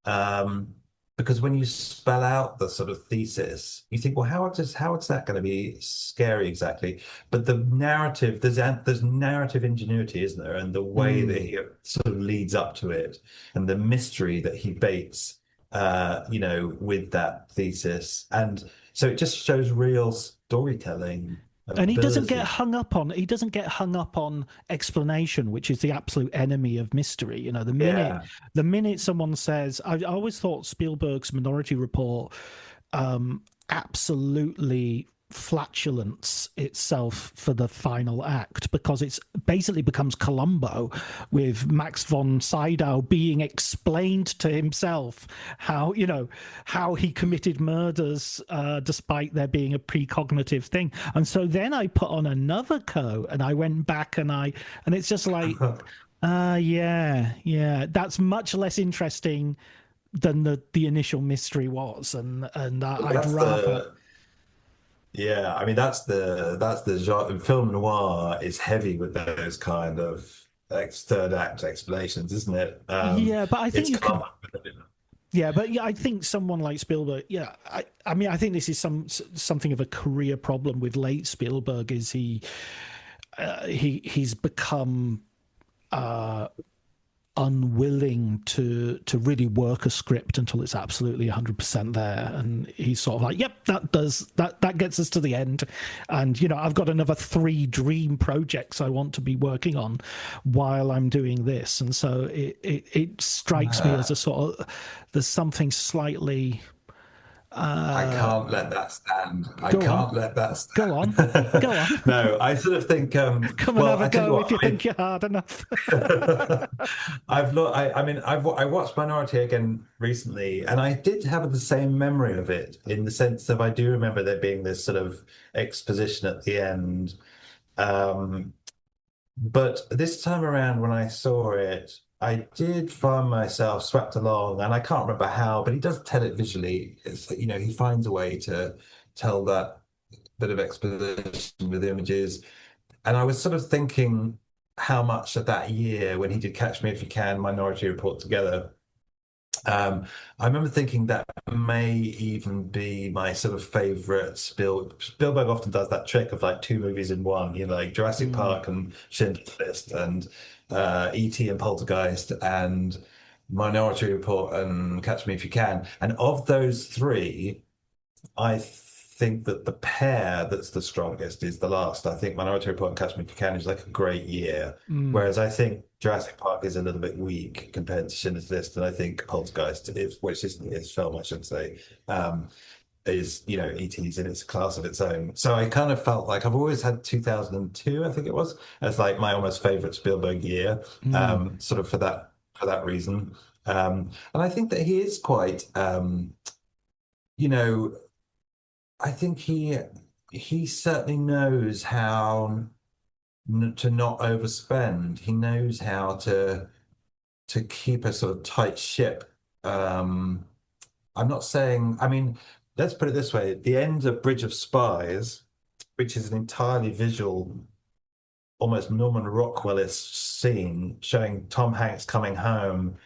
Um, because when you spell out the sort of thesis, you think, well, how is that going to be scary exactly? But the narrative, there's narrative ingenuity, isn't there? And the way that Mm. he sort of leads up to it, and the mystery that he baits, with that thesis, and so it just shows real storytelling And ability. he doesn't get hung up on explanation, which is the absolute enemy of mystery. You know, Yeah, the minute someone says, I always thought Spielberg's Minority Report absolutely flatulence itself for the final act, because it's basically becomes Columbo, with Max von Sydow being explained to himself how he committed murders, despite there being a precognitive thing. And so then I put on another coat and I went back and it's just like, yeah, that's much less interesting than the initial mystery was, and I'd that's rather. the yeah. I mean, that's the genre. Film noir is heavy with those kind of like third act explanations, isn't it? Yeah, but I think It's you could. come. Yeah, but yeah, I think someone like Spielberg. Yeah, I mean, I think this is something of a career problem with late Spielberg. Is he's become unwilling to really work a script until it's absolutely 100% there, and he's sort of like, yep, that gets us to the end, and I've got another 3 dream projects I want to be working on while I'm doing this. And so it strikes me as a sort of, there's something slightly. I uh can't let that stand. I Go on, can't let that go on, stand. go on. No, I sort of think, Come and well, have a I tell you go what, if you think you're hard enough. I've looked, I mean, I watched Minority again recently, and I did have the same memory of it, in the sense that I do remember there being this sort of exposition at the end. Um, but this time around, when I saw it, I did find myself swept along, and I can't remember how, but he does tell it visually. He finds a way to tell that bit of exposition with images. And I was sort of thinking how much of that year when he did Catch Me If You Can, Minority Report together, I remember thinking that may even be my sort of favorite. Spielberg often does that trick of like 2 movies in one, like Jurassic Mm. Park and Schindler's List, and E.T. and Poltergeist, and Minority Report and Catch Me If You Can. And of those three, I think that the pair that's the strongest is the last. I think Minority Report and Catch Me If You Can is like a great year, Mm. whereas I think Jurassic Park is a little bit weak compared to Schindler's List, and I think Poltergeist, which isn't his film, I should say, is ET's in its class of its own. So I kind of felt like I've always had 2002, I think it was, as like my almost favorite Spielberg year, Mm. sort of for that reason. And I think that he is quite, you know. I think he certainly knows how to not overspend. He knows how to keep a sort of tight ship. Um, I'm not saying, I mean, let's put it this way. The end of Bridge of Spies, which is an entirely visual, almost Norman Rockwell-ish scene showing Tom Hanks coming home.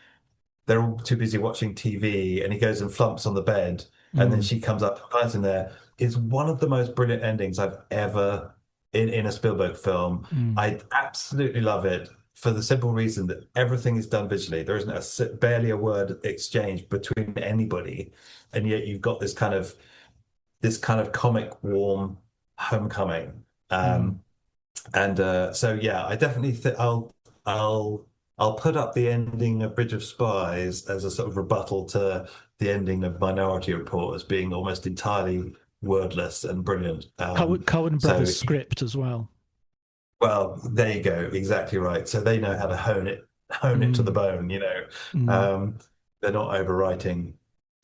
They're all too busy watching TV, and he goes and flumps on the bed, and then Mm, she comes up, finds him there. Is one of the most brilliant endings I've ever in a Spielberg film. mm. I absolutely love it for the simple reason that everything is done visually. There isn't barely a word exchanged between anybody, and yet you've got this kind of comic warm homecoming. Mm. So yeah, I definitely think I'll I'll put up the ending of Bridge of Spies as a sort of rebuttal to the ending of Minority Report as being almost entirely wordless and brilliant. Cohen So Brothers script as well. well, there you go, exactly right. So they know how to hone it to the Mm, bone. mm. They're not overwriting.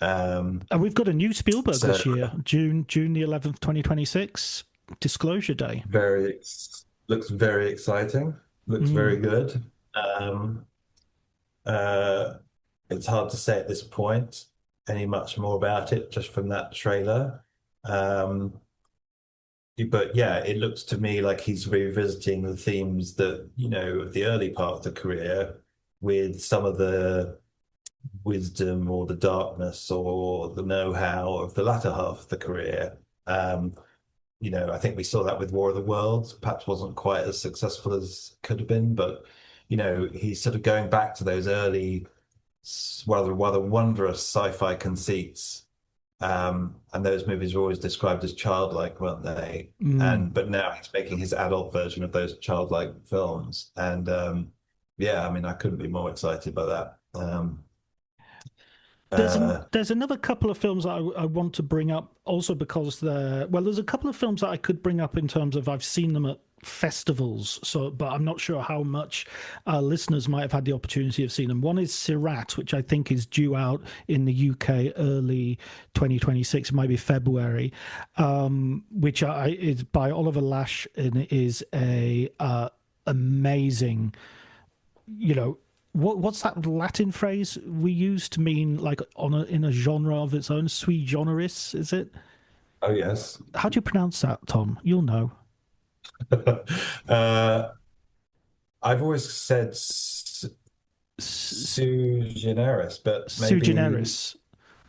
Um, And we've got a new Spielberg so this year, June the 11th, 2026, Disclosure Day. looks very exciting. Looks Mm. very good. Um, uh, it's hard to say at this point any much more about it just from that trailer. Um, but yeah, it looks to me like he's revisiting the themes that, of the early part of the career with some of the wisdom or the darkness or the know-how of the latter half of the career. I think we saw that with War of the Worlds. Perhaps wasn't quite as successful as could have been, but he's sort of going back to those early, rather wondrous sci-fi conceits. And those movies were always described as childlike, weren't they? Mm. But now he's making his adult version of those childlike films, and yeah, I mean, I couldn't be more excited by that. Uh, There's another couple of films that I want to bring up also because there's a couple of films that I could bring up in terms of I've seen them at festivals, but I'm not sure how much listeners might have had the opportunity of seeing them. One is Sirat, which I think is due out in the UK early 2026. It might be February, which is by Oliver Lash, and it is a amazing, what's that Latin phrase we use to mean like in a genre of its own? Sui generis, is it? oh yes. How do you pronounce that, Tom? You'll know. uh, I've always said S- sui generis, but Sui maybe generis.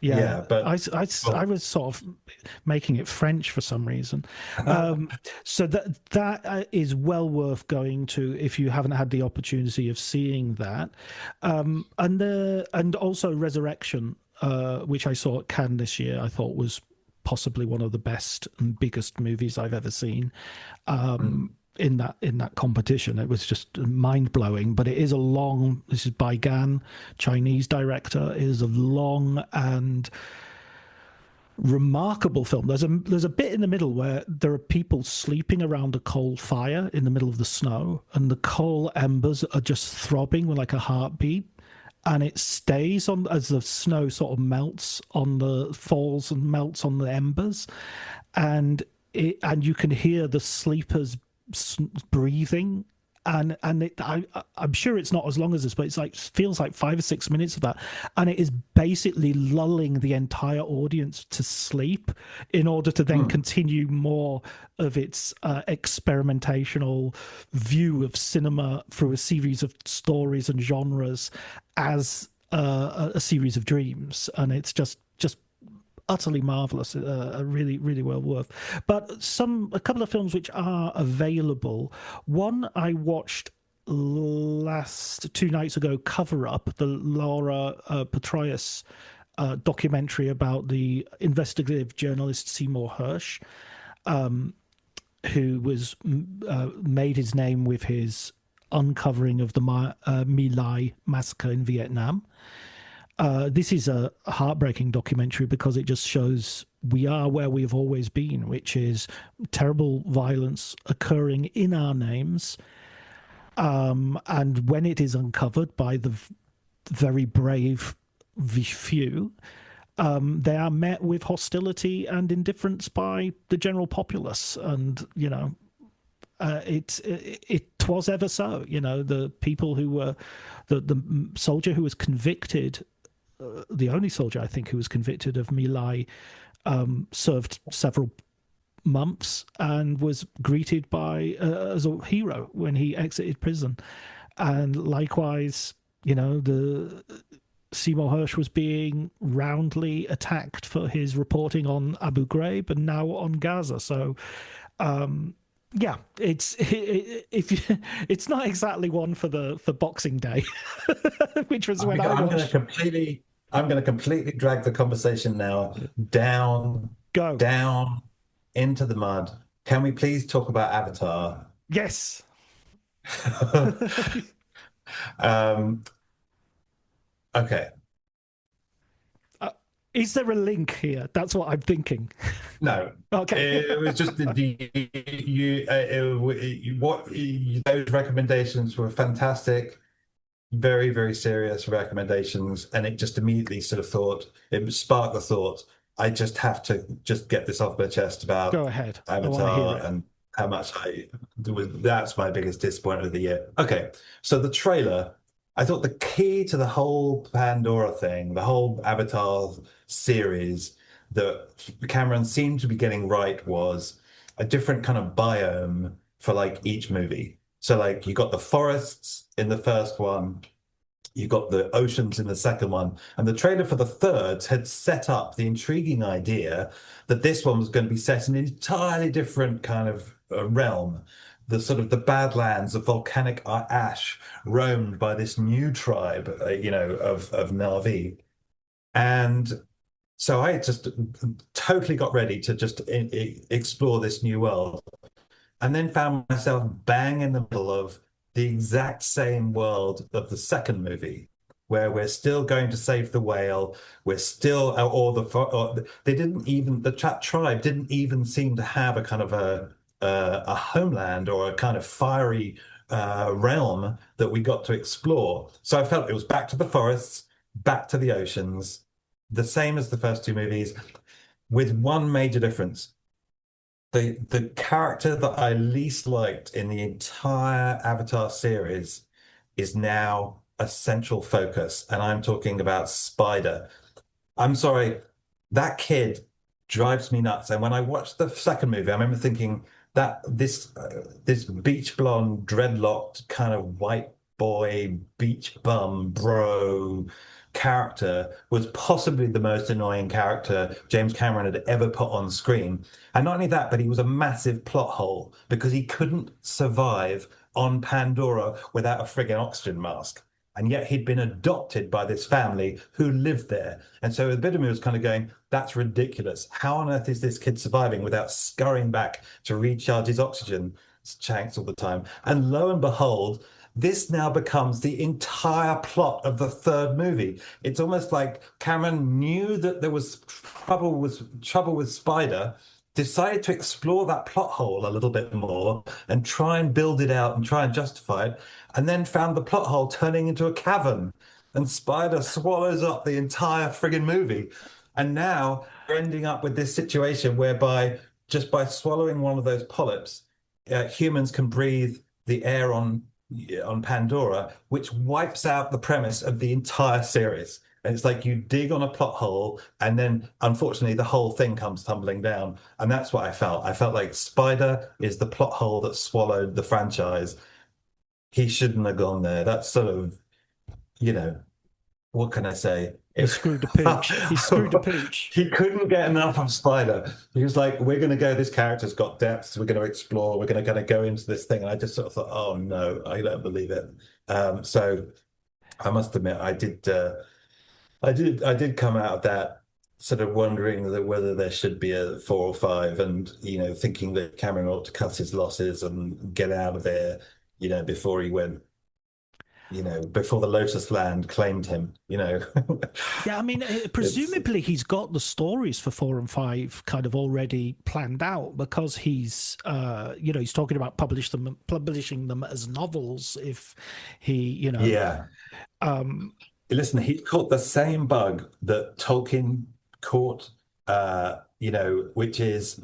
Yeah, yeah, but I well, was sort of making it French for some reason. Um, so that is well worth going to if you haven't had the opportunity of seeing that. And also Resurrection, which I saw at Cannes this year, I thought was possibly one of the best and biggest movies I've ever seen. mm, In that competition, it was just mind blowing. But it is a long. This is by Gan, Chinese director. It is a long and remarkable film. There's a bit in the middle where there are people sleeping around a coal fire in the middle of the snow, and the coal embers are just throbbing with like a heartbeat. And it stays on as the snow sort of falls and melts on the embers, and you can hear the sleepers breathing, I'm sure it's not as long as this, but it's like feels like 5 or 6 minutes of that, and it is basically lulling the entire audience to sleep in order to then mm, continue more of its experimentational view of cinema through a series of stories and genres as a series of dreams, and it's just utterly marvelous, really, really well worth. But a couple of films which are available. One I watched last 2 nights ago, Cover Up, the Laura Petraeus documentary about the investigative journalist Seymour Hersh, who was made his name with his uncovering of the My Lai massacre in Vietnam. This is a heartbreaking documentary because it just shows we are where we've always been, which is terrible violence occurring in our names. And when it is uncovered by the very brave few, they are met with hostility and indifference by the general populace. And, it was ever so. The people who were the soldier who was convicted the only soldier, I think, who was convicted of My Lai, served several months and was greeted by as a hero when he exited prison. And likewise, the Seymour Hersh was being roundly attacked for his reporting on Abu Ghraib and now on Gaza. So, yeah, it's not exactly one for Boxing Day, which was when I watched. I'm going to completely drag the conversation now down into the mud. Can we please talk about Avatar? Yes. Okay. Is there a link here? That's what I'm thinking. No. Okay. It was just those recommendations were fantastic, very, very serious recommendations, and it just immediately sort of it sparked the thought, I just have to just get this off my chest about Go ahead. Avatar and how much that's my biggest disappointment of the year. Okay, so the trailer, I thought the key to the whole Pandora thing, the whole Avatar series that Cameron seemed to be getting right was a different kind of biome for like each movie. So like you got the forests in the first one, you got the oceans in the second one, and the trailer for the third had set up the intriguing idea that this one was going to be set in an entirely different kind of realm. The sort of the Badlands of volcanic ash roamed by this new tribe, of Na'vi. And so I just totally got ready to just explore this new world, and then found myself bang in the middle of the exact same world of the second movie, where we're still going to save the whale. We're still, the tribe didn't even seem to have a kind of a homeland or a kind of fiery realm that we got to explore. So I felt it was back to the forests, back to the oceans, the same as the first two movies, with one major difference. The character that I least liked in the entire Avatar series is now a central focus, and I'm talking about Spider. I'm sorry, that kid drives me nuts. And when I watched the second movie, I remember thinking that this beach blonde, dreadlocked kind of white boy, beach bum, bro character was possibly the most annoying character James Cameron had ever put on screen. And not only that, but he was a massive plot hole because he couldn't survive on Pandora without a friggin' oxygen mask. And yet he'd been adopted by this family who lived there. And so a bit of me was kind of going, that's ridiculous. How on earth is this kid surviving without scurrying back to recharge his oxygen tanks all the time? And lo and behold, this now becomes the entire plot of the third movie. It's almost like Cameron knew that there was trouble with Spider, decided to explore that plot hole a little bit more and try and build it out and try and justify it, and then found the plot hole turning into a cavern, and Spider swallows up the entire friggin' movie. And now we're ending up with this situation whereby just by swallowing one of those polyps, humans can breathe the air on Pandora, which wipes out the premise of the entire series. And it's like you dig on a plot hole, and then unfortunately the whole thing comes tumbling down. And that's what I felt. I felt like Spider is the plot hole that swallowed the franchise. He shouldn't have gone there. That's sort of, what can I say? He screwed the pooch. He screwed the pooch. He couldn't get enough of Spider. He was like, we're going to go, this character's got depths, we're going to explore, we're going to kind of go into this thing. And I just sort of thought, oh no, I don't believe it. So I must admit, I did come out of that sort of wondering whether there should be a 4 or 5, and thinking that Cameron ought to cut his losses and get out of there, before he went, before the Lotus Land claimed him, Yeah, I mean, presumably he's got the stories for 4 and 5 kind of already planned out, because he's he's talking about publishing them as novels if he, Yeah. Listen, he caught the same bug that Tolkien caught, which is,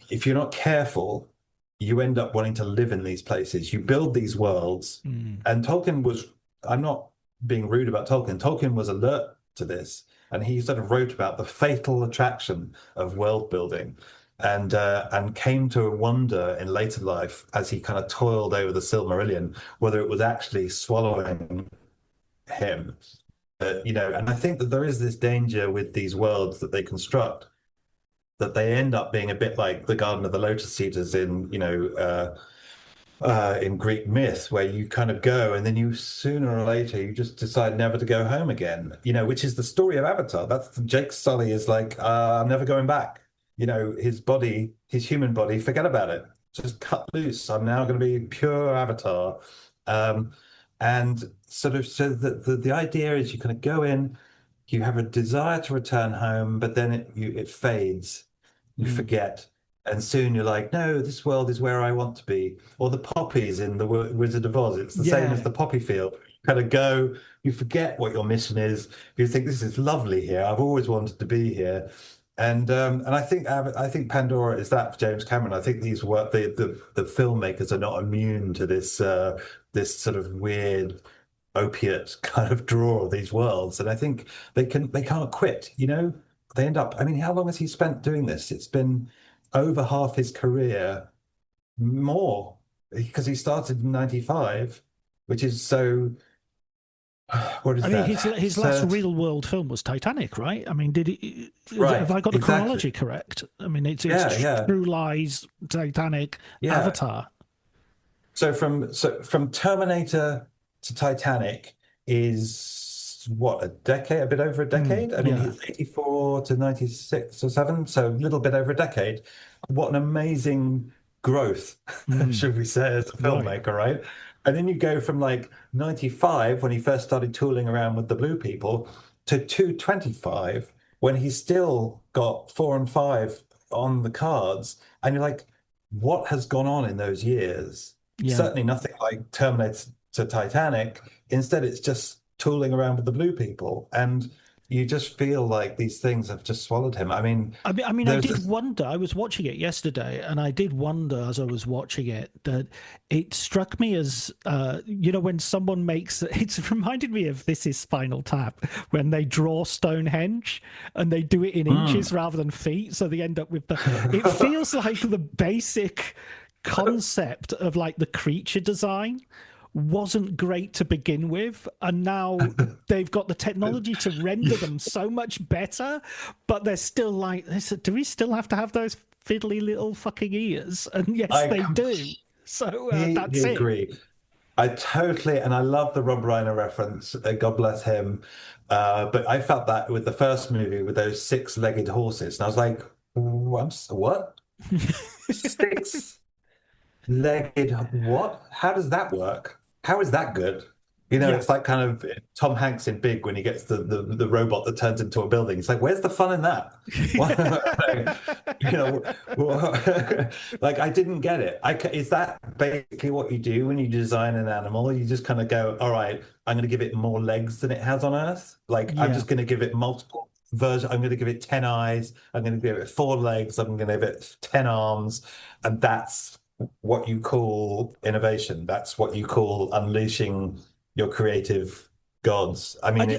if you're not careful, you end up wanting to live in these places. You build these worlds. And Tolkien was, I'm not being rude about Tolkien. Tolkien was alert to this, and he sort of wrote about the fatal attraction of world building, and came to wonder in later life as he kind of toiled over the Silmarillion whether it was actually swallowing him. And I think that there is this danger with these worlds that they construct, that they end up being a bit like the Garden of the Lotus Eaters in Greek myth, where you kind of go and then you sooner or later you just decide never to go home again, which is the story of Avatar. That's Jake Sully is like, I'm never going back. His body, his human body, forget about it. Just cut loose. I'm now going to be pure Avatar. And sort of, so the idea is you kind of go in, you have a desire to return home, but then it fades. You forget. And soon you're like, no, this world is where I want to be. Or the poppies in the Wizard of Oz. It's the same as the poppy field. You kind of go, you forget what your mission is. You think, this is lovely here. I've always wanted to be here. And I think Pandora is that for James Cameron. I think the filmmakers are not immune to this this sort of weird opiate kind of draw of these worlds. And I think they can't quit. They end up. I mean, how long has he spent doing this? It's been over half his career, more, because he started in '95, which is so. What is that? I mean, his last real world film was Titanic, right? I mean, Right, have I got the exactly. chronology correct? I mean, it's True Lies, Titanic, Avatar. So from Terminator to Titanic is what, a decade, a bit over a decade? I mean, it's 84 to 96 or 7, so a little bit over a decade. What an amazing growth, should we say, as a filmmaker, right? And then you go from like 95, when he first started tooling around with the Blue People, to 225, when he's still got 4 and 5 on the cards. And you're like, what has gone on in those years? Certainly nothing like Terminator to Titanic. Instead, it's just tooling around with the Blue People. And you just feel like these things have just swallowed him. I mean, I did wonder. I was watching it yesterday, and I did wonder as I was watching it that it struck me as, when someone makes it's reminded me of This Is Spinal Tap, when they draw Stonehenge and they do it in inches rather than feet, so they end up with it feels like the basic concept of like the creature design wasn't great to begin with, and now they've got the technology to render them so much better, but they're still like, do we still have to have those fiddly little fucking ears? And yes, they do. So that's it. Agree. I totally, and I love the Rob Reiner reference. God bless him. But I felt that with the first movie with those 6-legged horses, and I was like, what? 6-legged what? How does that work? How is that good? It's like kind of Tom Hanks in Big when he gets the robot that turns into a building. It's like, where's the fun in that? Like, I didn't get it. Is that basically what you do when you design an animal? You just kind of go, all right, I'm going to give it more legs than it has on Earth. Like, I'm just going to give it multiple versions. I'm going to give it 10 eyes. I'm going to give it 4 legs. I'm going to give it 10 arms. And that's what you call innovation. That's what you call unleashing your creative gods. I mean,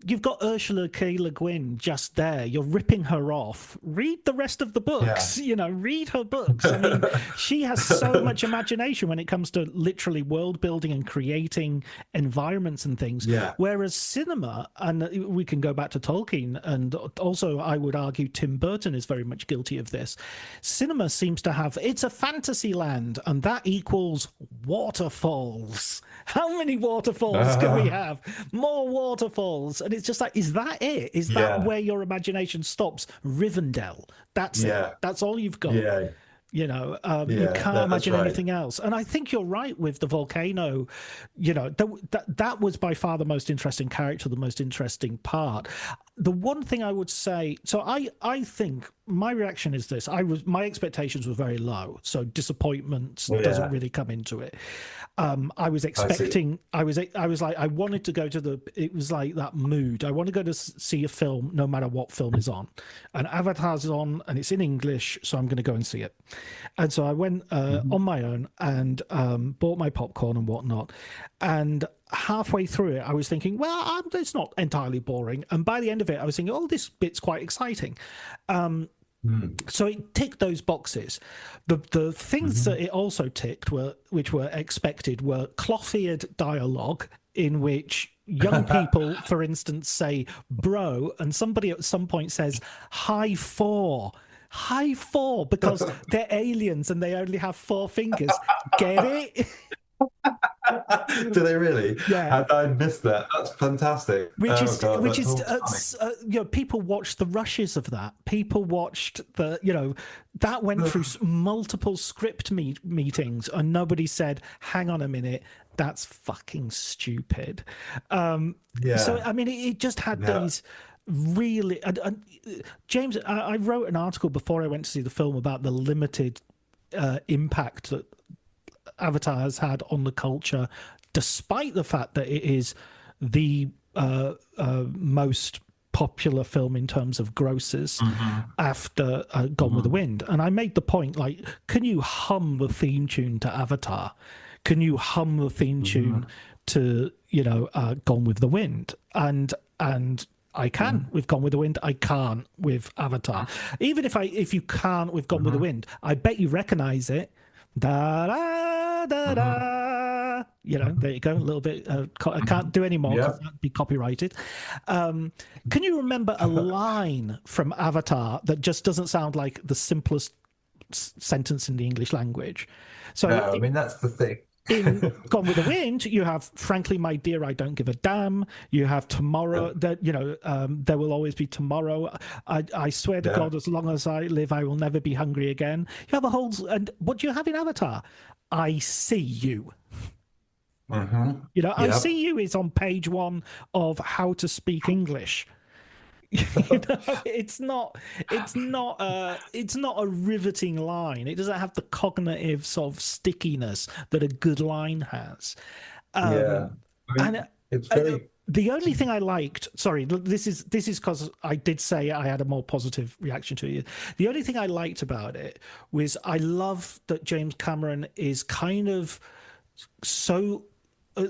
you've got Ursula K. Le Guin just there. You're ripping her off. Read the rest of the books. Read her books. I mean, she has so much imagination when it comes to literally world building and creating environments and things. Whereas cinema, and we can go back to Tolkien, and also I would argue Tim Burton is very much guilty of this. Cinema seems to have, it's a fantasy land, and that equals waterfalls. How many waterfalls can we have? More waterfalls. And it's just like, is that it? Is that where your imagination stops? Rivendell. That's it. That's all you've got. You can't imagine anything else. And I think you're right with the volcano. That was by far the most interesting character, the most interesting part. The one thing I would say, so I think my reaction is this: my expectations were very low, so disappointment doesn't really come into it. I was expecting, I was like, I wanted to go to it was like that mood. I want to go to see a film, no matter what film is on. And Avatar's on, and it's in English, so I'm going to go and see it. And so I went on my own and bought my popcorn and whatnot. And halfway through it, I was thinking, well, it's not entirely boring. And by the end of it, I was thinking, oh, this bit's quite exciting. So it ticked those boxes. The things that it also ticked which were expected, were cloth-eared dialogue in which young people, for instance, say bro, and somebody at some point says high four, because they're aliens and they only have 4 fingers. Get it? Do they really? Yeah. I missed that. That's fantastic. People watched the rushes of that. People watched that went through multiple script meetings, and nobody said, "Hang on a minute, that's fucking stupid." So I mean, it just had these really. James, I wrote an article before I went to see the film about the limited impact that Avatar has had on the culture, despite the fact that it is the most popular film in terms of grosses after Gone with the Wind. And I made the point, like, can you hum the theme tune to Avatar? Can you hum the theme tune to Gone with the Wind? And I can with Gone with the Wind. I can't with Avatar. Even if you can't with Gone with the Wind, I bet you recognize it. Da da da da. There you go. A little bit. I can't do any more because that'd be copyrighted. Can you remember a line from Avatar that just doesn't sound like the simplest sentence in the English language? So, no, I mean, that's the thing. In Gone with the Wind, you have "Frankly, my dear, I don't give a damn." You have "Tomorrow." That there will always be tomorrow. I swear to God, as long as I live, I will never be hungry again. You have a whole. And what do you have in Avatar? I see you. I see you is on page 1 of How to Speak English. It's not a riveting line. It doesn't have the cognitive sort of stickiness that a good line has. It's very. The only thing I liked, sorry, this is because I did say I had a more positive reaction to it. The only thing I liked about it was I love that James Cameron is kind of so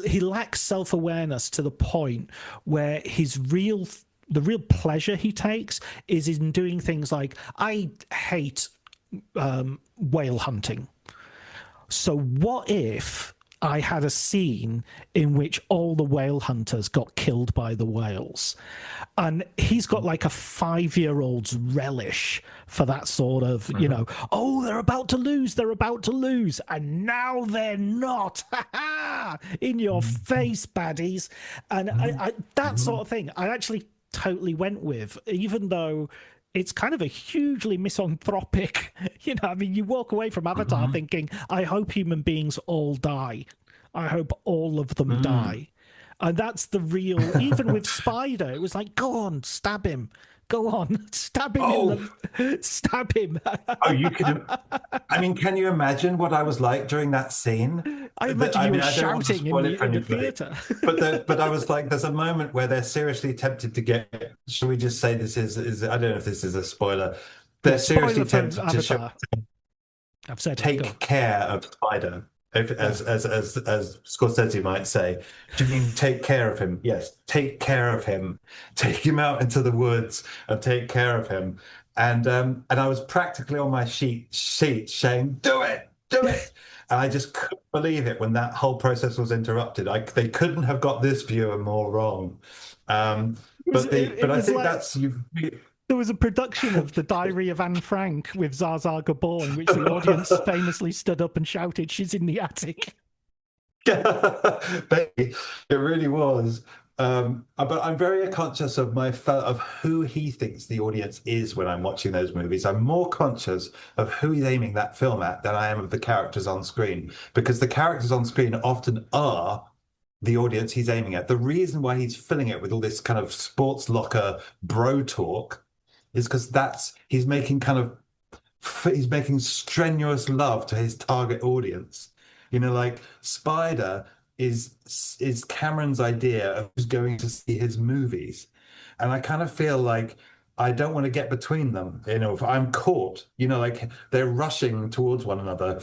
he lacks self-awareness to the point where the real pleasure he takes is in doing things like, I hate whale hunting. So what if I had a scene in which all the whale hunters got killed by the whales? And he's got like a 5-year-old's relish for that sort of, oh, they're about to lose, and now they're not. In your face, baddies. And that sort of thing, I actually totally went with, even though it's kind of a hugely misanthropic, you walk away from Avatar thinking, I hope human beings all die. I hope all of them die. And that's the real, even with Spider, it was like, go on, stab him. Go on, stab him. Stab him. You could. I mean, can you imagine what I was like during that scene? I imagine you were shouting in the theater. But I was like, there's a moment where they're seriously tempted to get. Should we just say this is? I don't know if this is a spoiler. They're seriously tempted to take care of Spider. As Scorsese might say, do you mean take care of him? Yes, take care of him. Take him out into the woods and take care of him. And I was practically on my seat saying, "Do it, do it!" And I just couldn't believe it when that whole process was interrupted. They couldn't have got this viewer more wrong. But I think that's you. There was a production of The Diary of Anne Frank with Zsa Zsa Gabor, in which the audience famously stood up and shouted, "She's in the attic." It really was. But I'm very conscious of of who he thinks the audience is when I'm watching those movies. I'm more conscious of who he's aiming that film at than I am of the characters on screen, because the characters on screen often are the audience he's aiming at. The reason why he's filling it with all this kind of sports locker bro talk is because he's making strenuous love to his target audience. Like Spider is Cameron's idea of who's going to see his movies, and I kind of feel like I don't want to get between them. If I'm caught, like they're rushing towards one another,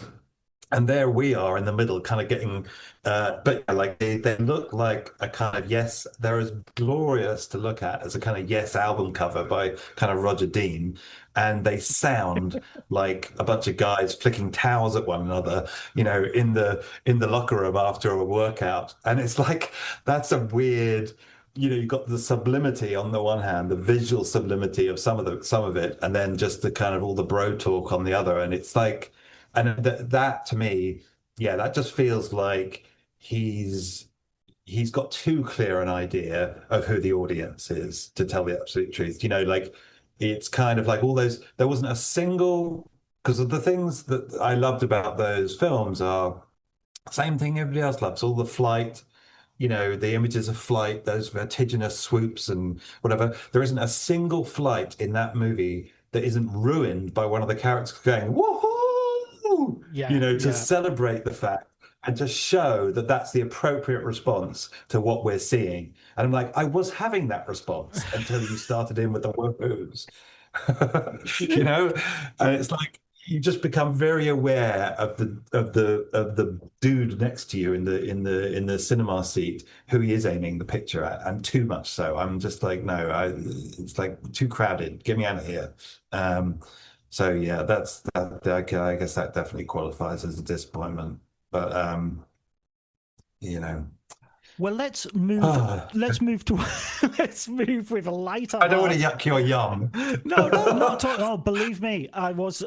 And there we are in the middle, kind of getting, but yeah, like they look like a kind of Yes. They're as glorious to look at as a kind of Yes album cover by kind of Roger Dean, and they sound like a bunch of guys flicking towels at one another, in the locker room after a workout. And it's like that's a weird. You've got the sublimity on the one hand, the visual sublimity of some of it, and then just the kind of all the bro talk on the other. And it's like, and that to me, yeah, that just feels like he's he's got too clear an idea of who the audience is, to tell the absolute truth. Like it's kind of like all those. There wasn't a single, because of the things that I loved about those films are same thing everybody else loves. All the flight, the images of flight, those vertiginous swoops and whatever. There isn't a single flight in that movie that isn't ruined by one of the characters going, woohoo! Yeah, To yeah. celebrate the fact and to show that that's the appropriate response to what we're seeing. And I'm like, I was having that response until you started in with the woohoos. you know and it's like you just become very aware of the dude next to you in the cinema seat, who he is aiming the picture at, and too much so. I'm just like, no, it's like too crowded, get me out of here. So yeah, that's that. I guess that definitely qualifies as a disappointment, but you know Well, let's move. ah, Let's move to. Let's move with a lighter I don't want heart. to yuck your yum. No, no, not at all. Oh, believe me, I was.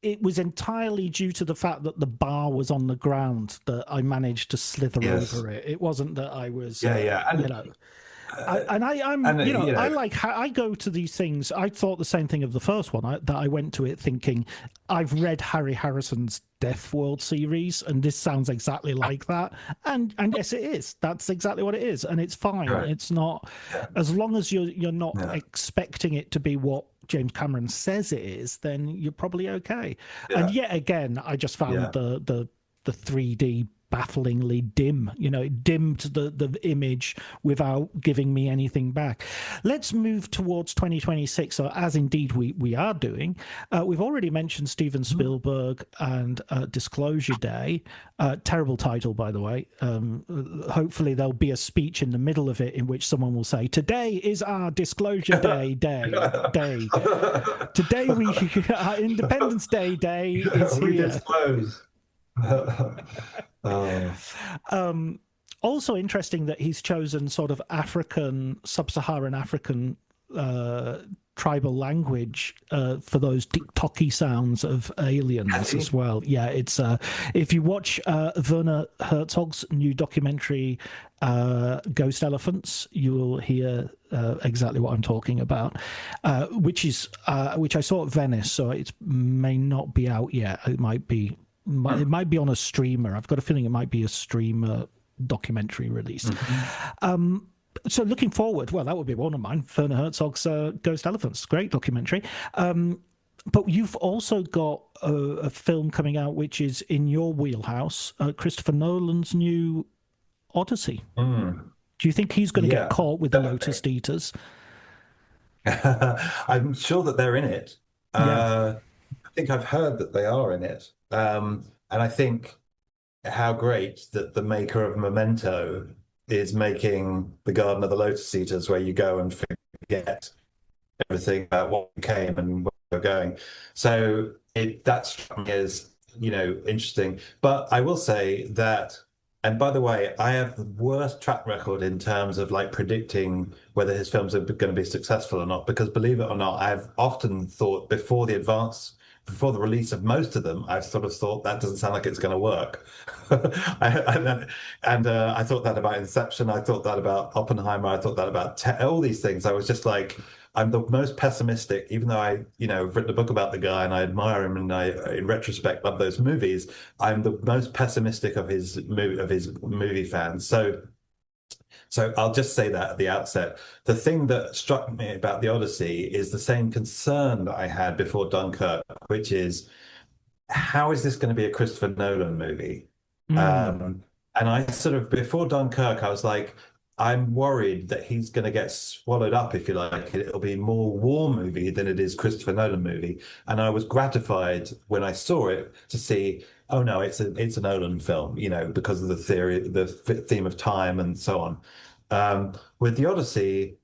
It was entirely due to the fact that the bar was on the ground that I managed to slither Yes. over it. It wasn't that I was, Yeah, yeah. I'm, And I like how I go to these things. I thought the same thing of the first one. That I went to it thinking, I've read Harry Harrison's Death World series, and this sounds exactly like that. And yes, it is. That's exactly what it is, and it's fine. Right. It's not, as long as you're not Yeah. expecting it to be what James Cameron says it is, then you're probably okay. Yeah. And yet again, I just found Yeah. the 3D bafflingly dim. It dimmed the image without giving me anything back. Let's move towards 2026, so as indeed we are doing. We've already mentioned Steven Spielberg and Disclosure Day. Terrible title, by the way. Hopefully there'll be a speech in the middle of it in which someone will say, today is our Disclosure Day. Today our Independence Day is We here. disclose. Oh. Also interesting that he's chosen sort of sub-Saharan African tribal language for those tick-tocky sounds of aliens as well. Yeah, it's if you watch Werner Herzog's new documentary Ghost Elephants, you will hear exactly what I'm talking about, which I saw at Venice, so it may not be out yet. It might be on a streamer. I've got a feeling it might be a streamer documentary release. So looking forward, well, that would be one of mine. Werner Herzog's Ghost Elephants, great documentary. But you've also got a film coming out which is in your wheelhouse, Christopher Nolan's new Odyssey. Do you think he's going to get caught with the Lotus Eaters? I'm sure that they're in it. I think I've heard that they are in it. And I think how great that the maker of Memento is making The Garden of the Lotus Eaters, where you go and forget everything about what you came and where you're going. So that struck me as, interesting. But I will say that, and by the way, I have the worst track record in terms of like predicting whether his films are going to be successful or not, because believe it or not, I've often thought before the release of most of them, I've sort of thought that doesn't sound like it's going to work. I thought that about Inception. I thought that about Oppenheimer. I thought that about all these things. I was just like, I'm the most pessimistic, even though I've written a book about the guy and I admire him and I, in retrospect, love those movies. I'm the most pessimistic of his movie fans. So I'll just say that at the outset. The thing that struck me about the Odyssey is the same concern that I had before Dunkirk, which is, how is this going to be a Christopher Nolan movie? And I sort of, before Dunkirk, I was like, I'm worried that he's going to get swallowed up, if you like. It'll be more war movie than it is Christopher Nolan movie. And I was gratified when I saw it to see, oh no, it's a Nolan film, because of the theme of time and so on. With the Odyssey,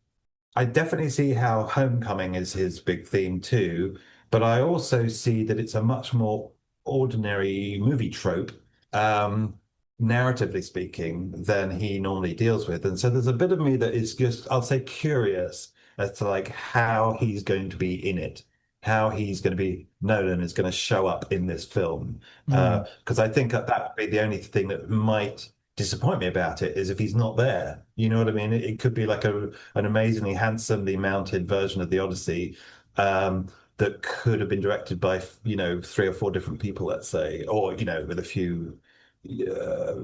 I definitely see how Homecoming is his big theme too, but I also see that it's a much more ordinary movie trope, um, narratively speaking, than he normally deals with. And so there's a bit of me that is just, I'll say, curious as to like how he's going to be in it, how he's going to be, Nolan is going to show up in this film. Because I think that would be the only thing that might disappoint me about it is if he's not there. You know what I mean? It could be like an amazingly handsomely mounted version of the Odyssey that could have been directed by, three or four different people, let's say, or, with a few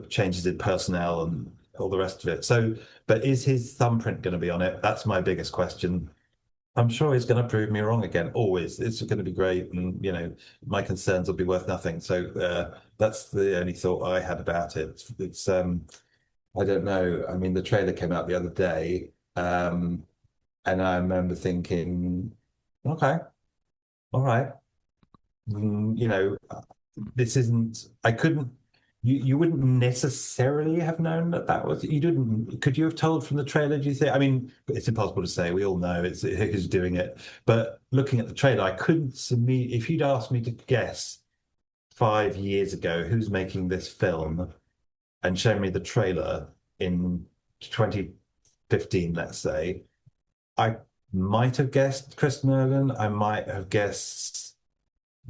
changes in personnel and all the rest of it. So, but is his thumbprint going to be on it? That's my biggest question. I'm sure he's going to prove me wrong again. Always, it's going to be great, and my concerns will be worth nothing. So that's the only thought I had about it. It's I don't know. I mean, the trailer came out the other day, and I remember thinking, okay, all right, this isn't. I couldn't. You wouldn't necessarily have known that was you didn't. Could you have told from the trailer? Do you think? I mean, it's impossible to say. We all know it's who's doing it. But looking at the trailer, I couldn't see. If you'd asked me to guess 5 years ago who's making this film and shown me the trailer in 2015, let's say, I might have guessed Chris Nolan. I might have guessed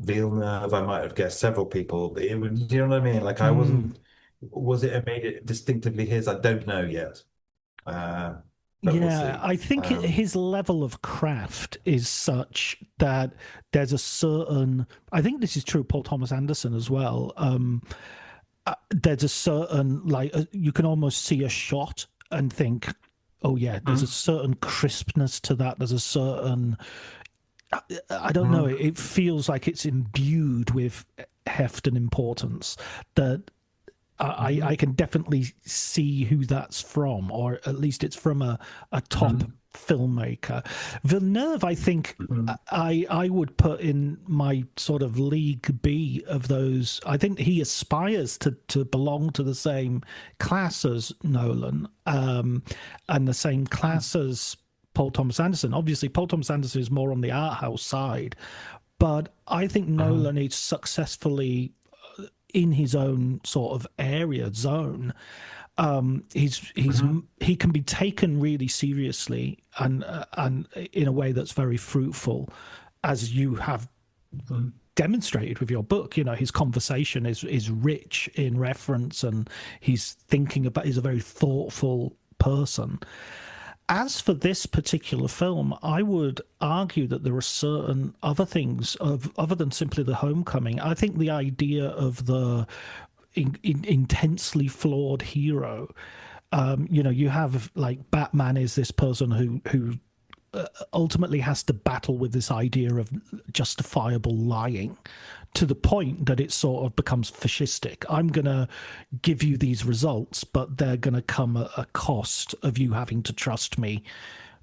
Villeneuve. I might have guessed several people. It would, you know what I mean? Like I wasn't. Was it made it distinctively his? I don't know yet. But we'll see. I think his level of craft is such that there's a certain. I think this is true of Paul Thomas Anderson as well. There's a certain you can almost see a shot and think, oh yeah, there's a certain crispness to that. There's a certain. I don't know. It feels like it's imbued with heft and importance that I can definitely see who that's from, or at least it's from a top filmmaker. Villeneuve, I think I would put in my sort of league B of those. I think he aspires to belong to the same class as Nolan, and the same class as Paul Thomas Anderson. Obviously, Paul Thomas Anderson is more on the art house side, but I think Nolan is successfully in his own sort of area zone. He can be taken really seriously and in a way that's very fruitful, as you have demonstrated with your book. His conversation is rich in reference, and he's a very thoughtful person. As for this particular film, I would argue that there are certain other things other than simply the homecoming. I think the idea of the intensely flawed hero, you have like Batman is this person who ultimately has to battle with this idea of justifiable lying to the point that it sort of becomes fascistic. I'm going to give you these results, but they're going to come at a cost of you having to trust me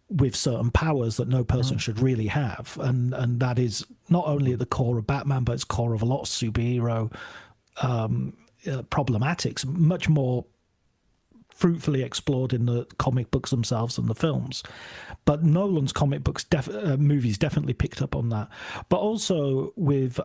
with certain powers that no person should really have. And that is not only at the core of Batman, but it's core of a lot of superhero problematics, much more fruitfully explored in the comic books themselves and the films. But Nolan's comic books movies definitely picked up on that. But also with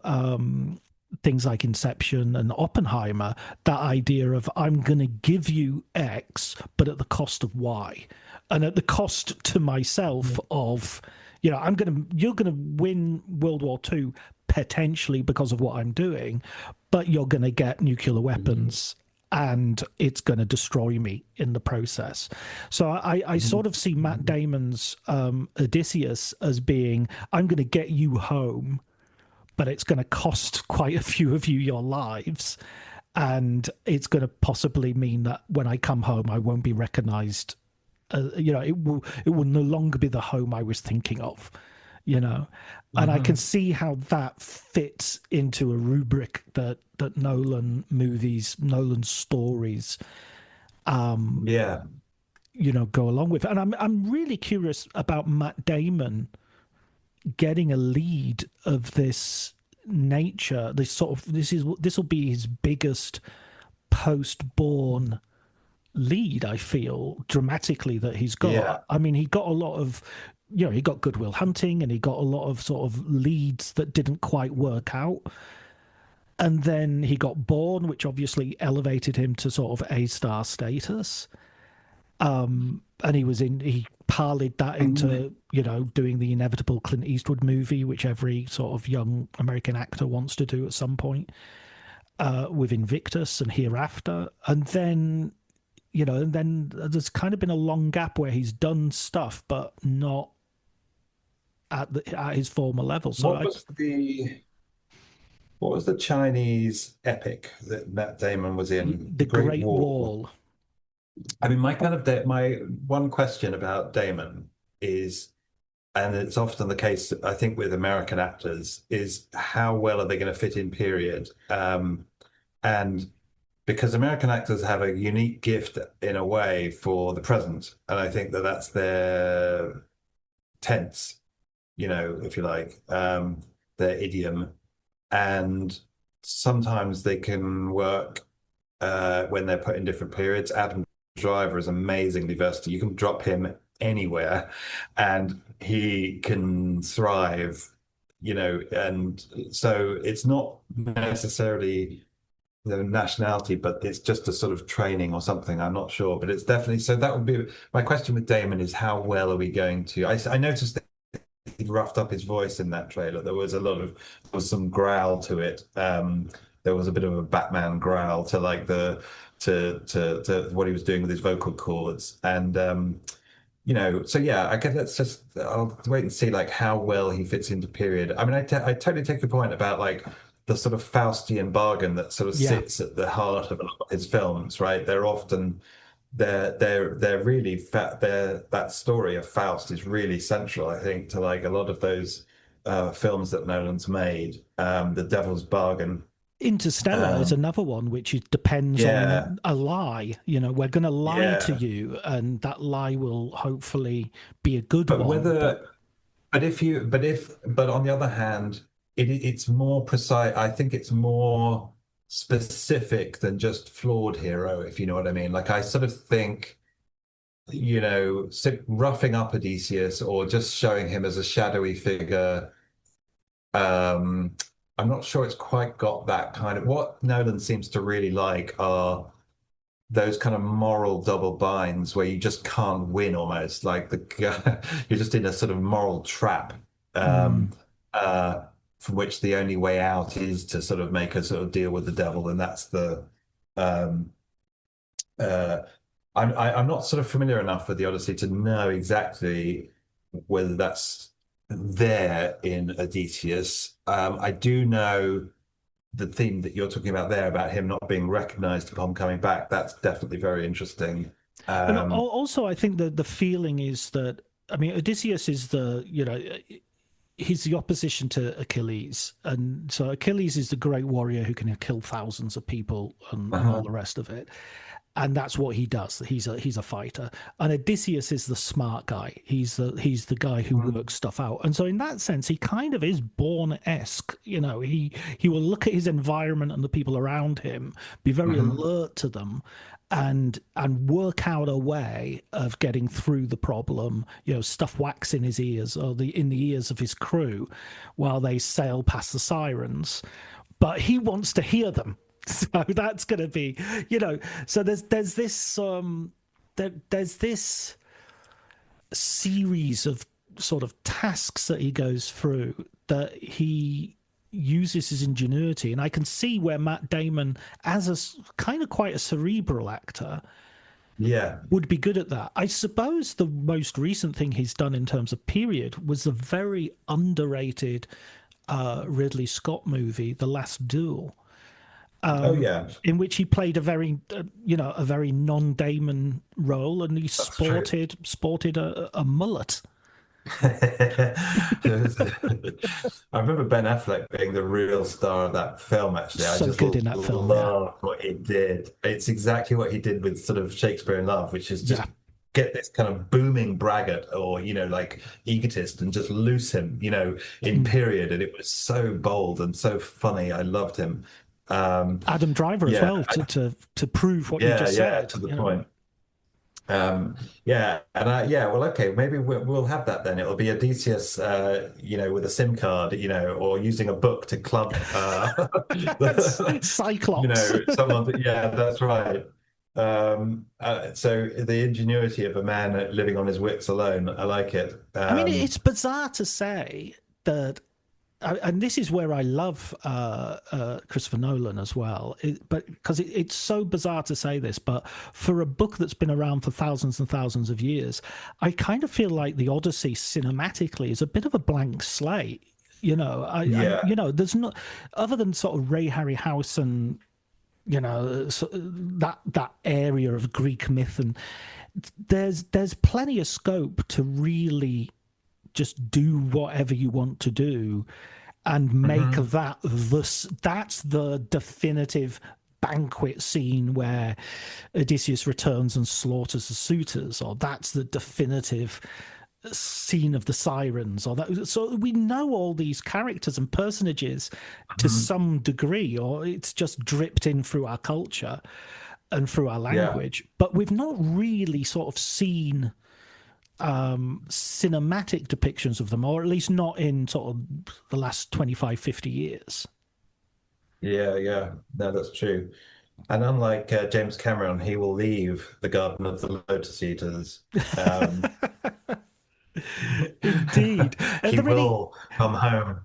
things like Inception and Oppenheimer, that idea of I'm going to give you X, but at the cost of Y, and at the cost to myself of, you're going to win World War II potentially because of what I'm doing, but you're going to get nuclear weapons. And it's going to destroy me in the process. So I sort of see Matt Damon's Odysseus as being, I'm going to get you home, but it's going to cost quite a few of you your lives. And it's going to possibly mean that when I come home, I won't be recognized. It will no longer be the home I was thinking of. And I can see how that fits into a rubric that Nolan movies, Nolan stories, go along with. And I'm really curious about Matt Damon getting a lead of this nature. This will be his biggest post-born lead, I feel, dramatically, that he's got. Yeah. I mean, he got a lot of, he got Good Will Hunting, and he got a lot of sort of leads that didn't quite work out. And then he got Bourne, which obviously elevated him to sort of A-star status. And he parlayed that into, doing the inevitable Clint Eastwood movie, which every sort of young American actor wants to do at some point, with Invictus and Hereafter. And then, there's kind of been a long gap where he's done stuff, but not at his former level. So what was the Chinese epic that Matt Damon was in? The Great Wall. I mean, my one question about Damon is, and it's often the case, I think, with American actors, is how well are they going to fit in period? And because American actors have a unique gift in a way for the present, and I think that's their tense, if you like, their idiom. And sometimes they can work when they're put in different periods. Adam Driver is amazingly versatile. You can drop him anywhere and he can thrive, and so it's not necessarily the nationality, but it's just a sort of training or something. I'm not sure, but it's definitely, so that would be my question with Damon, is how well are we going to, I noticed that he roughed up his voice in that trailer. There was some growl to it. There was a bit of a Batman growl to like to what he was doing with his vocal cords. And so yeah, I guess I'll wait and see like how well he fits into period. I mean, I totally take your point about like the sort of Faustian bargain that sort of sits at the heart of his films, right? They're often they're really that story of Faust is really central, I think, to like a lot of those films that Nolan's made. The Devil's Bargain. Interstellar is another one which depends on a lie. We're going to lie to you, and that lie will hopefully be a good one. But on the other hand, it's more precise. I think it's more specific than just flawed hero, if you know what I mean. Like I sort of think, roughing up Odysseus or just showing him as a shadowy figure. I'm not sure it's quite got that kind of, what Nolan seems to really like are those kind of moral double binds where you just can't win, almost like you're just in a sort of moral trap, from which the only way out is to sort of make a sort of deal with the devil. And that's I'm not sort of familiar enough with the Odyssey to know exactly whether that's there in Odysseus. I do know the theme that you're talking about there about him not being recognized upon coming back. That's definitely very interesting. And also, I think that the feeling is that, I mean, Odysseus is he's the opposition to Achilles. And so Achilles is the great warrior who can kill thousands of people and all the rest of it. And that's what he does. He's a fighter. And Odysseus is the smart guy. He's the guy who works stuff out. And so in that sense, he kind of is Bourne-esque. He will look at his environment and the people around him, be very alert to them, and work out a way of getting through the problem. Stuff wax in his ears or in the ears of his crew while they sail past the sirens. But he wants to hear them. So that's going to be, so there's this series of sort of tasks that he goes through that he uses his ingenuity. And I can see where Matt Damon, as a kind of quite a cerebral actor, would be good at that. I suppose the most recent thing he's done in terms of period was a very underrated Ridley Scott movie, The Last Duel. In which he played a very non-Damon role, and he sported a mullet. I remember Ben Affleck being the real star of that film. Actually, I just good in that film. Love what he did. It's exactly what he did with sort of Shakespeare in Love, which is just get this kind of booming braggart or, like egotist and just lose him, in Mm. period. And it was so bold and so funny. I loved him. Um, Adam Driver as yeah, well to prove what you yeah, just yeah, said. to the point. Yeah, well, okay, maybe we'll have that then. It'll be Odysseus, with a SIM card, or using a book to club, Cyclops. someone. Yeah, that's right. So the ingenuity of a man living on his wits alone, I like it. I mean, it's bizarre to say that, and this is where I love Christopher Nolan as well, but because it's so bizarre to say this, but for a book that's been around for thousands and thousands of years, I kind of feel like the Odyssey cinematically is a bit of a blank slate. Yeah, There's not, other than sort of Ray Harryhausen, that area of Greek myth, and there's plenty of scope to really just do whatever you want to do and make hmm that's the definitive banquet scene where Odysseus returns and slaughters the suitors, or that's the definitive scene of the sirens, or that. So we know all these characters and personages to hmm some degree, or it's just dripped in through our culture and through our yeah. language, but we've not really sort of seen cinematic depictions of them, or at least not in sort of the last 25, 50 years. Yeah, yeah. No, that's true. And unlike James Cameron, he will leave the Garden of the Lotus Eaters. Um, Indeed. Are he there any will come home.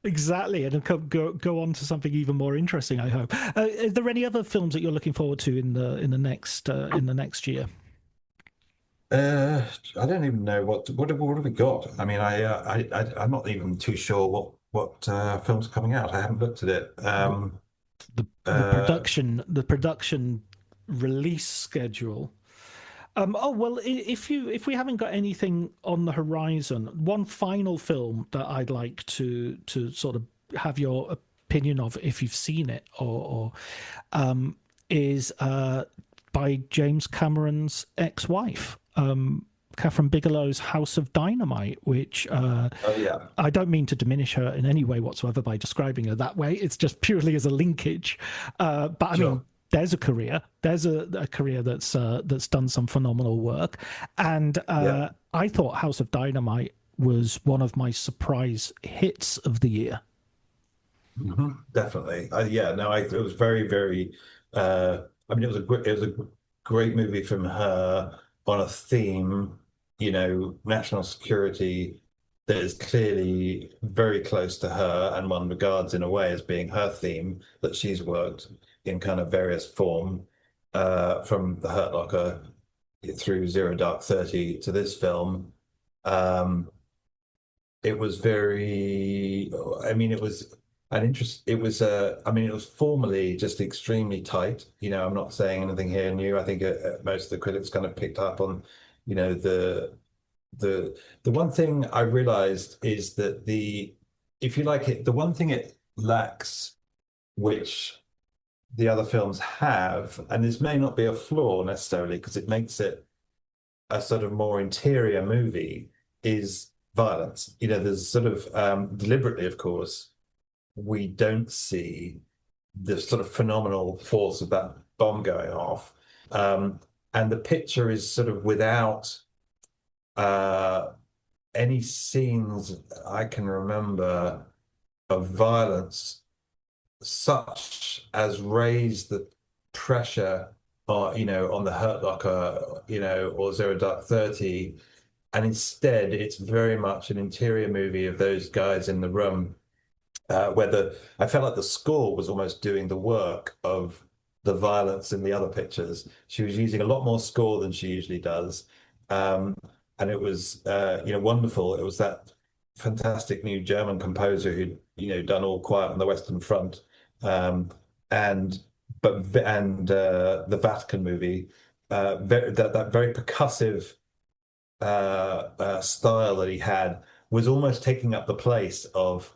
exactly, and go on to something even more interesting, I hope. Are there any other films that you're looking forward to in the next year? I don't even know what have we got. I mean, I'm not even too sure what film's coming out. I haven't looked at it. Uh, The production release schedule. Oh well, if we haven't got anything on the horizon, one final film that I'd like to sort of have your opinion of, if you've seen it, or is by James Cameron's ex-wife, Catherine Bigelow's House of Dynamite, which oh yeah, I don't mean to diminish her in any way whatsoever by describing her that way. It's just purely as a linkage. But I mean, sure. there's a career. There's a career that's done some phenomenal work, and Yeah. I thought House of Dynamite was one of my surprise hits of the year. Definitely. Yeah, no, it was very, very. I mean, it was a great movie from her on a theme, national security that is clearly very close to her, and one regards in a way as being her theme that she's worked in kind of various form, from The Hurt Locker through Zero Dark 30 to this film. Um, it was very, I mean, it was an interest. It was, I mean, it was formally just extremely tight. I'm not saying anything here new. I think most of the critics kind of picked up on, the one thing I realized is that if you like it, the one thing it lacks, which the other films have, and this may not be a flaw necessarily because it makes it a sort of more interior movie, is violence. There's sort of deliberately, of course, we don't see the sort of phenomenal force of that bomb going off. Um, and the picture is sort of without uh, any scenes I can remember of violence such as raise the pressure, on the Hurt Locker, or Zero Dark 30. And instead, it's very much an interior movie of those guys in the room, I felt like the score was almost doing the work of the violence in the other pictures. She was using a lot more score than she usually does. Um, and it was, wonderful. It was that fantastic new German composer who'd, done All Quiet on the Western Front, um, and the Vatican movie, that very percussive style that he had was almost taking up the place of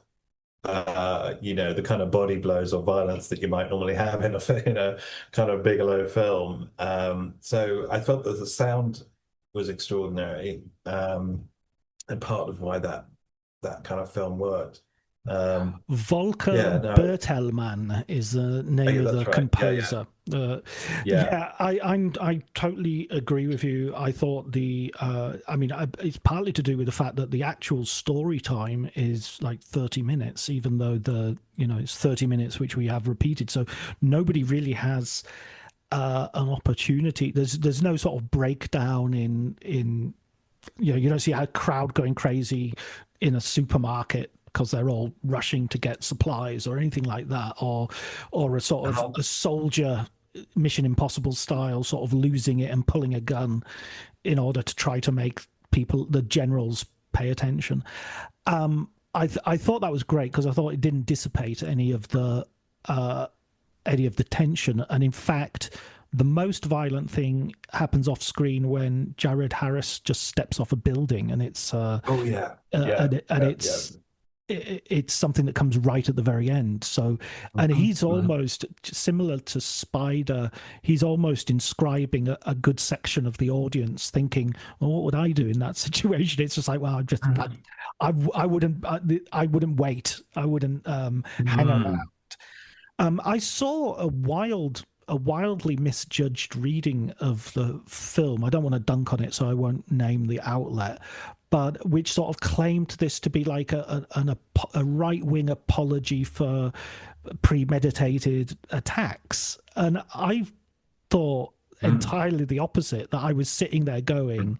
the kind of body blows or violence that you might normally have in a kind of Bigelow film. So I felt that the sound was extraordinary, and part of why that kind of film worked. Volker Yeah, no, Bertelmann is the oh, name yeah, of the that's right. Yeah, yeah, composer. yeah. Yeah, I totally agree with you. I thought I mean, it's partly to do with the fact that the actual story time is like 30 minutes, even though it's 30 minutes which we have repeated. So nobody really has an opportunity. There's no sort of breakdown in you don't see a crowd going crazy in a supermarket because they're all rushing to get supplies or anything like that, or a sort of Oh, a soldier Mission Impossible style sort of losing it and pulling a gun in order to try to make the generals pay attention. I thought that was great because I thought it didn't dissipate uh, any of the tension, and in fact the most violent thing happens off screen when Jared Harris just steps off a building, and oh yeah, yeah, and yeah, yeah. it's something that comes right at the very end. So, and Mhm, he's mhm. almost similar to Spider. He's almost inscribing a good section of the audience, thinking, "Well, what would I do in that situation?" It's just like, well, I wouldn't wait. I wouldn't hang around. Mhm. I saw a wildly misjudged reading of the film. I don't want to dunk on it, so I won't name the outlet, but which sort of claimed this to be like a right wing apology for premeditated attacks, and I thought Mhm. entirely the opposite. That I was sitting there going,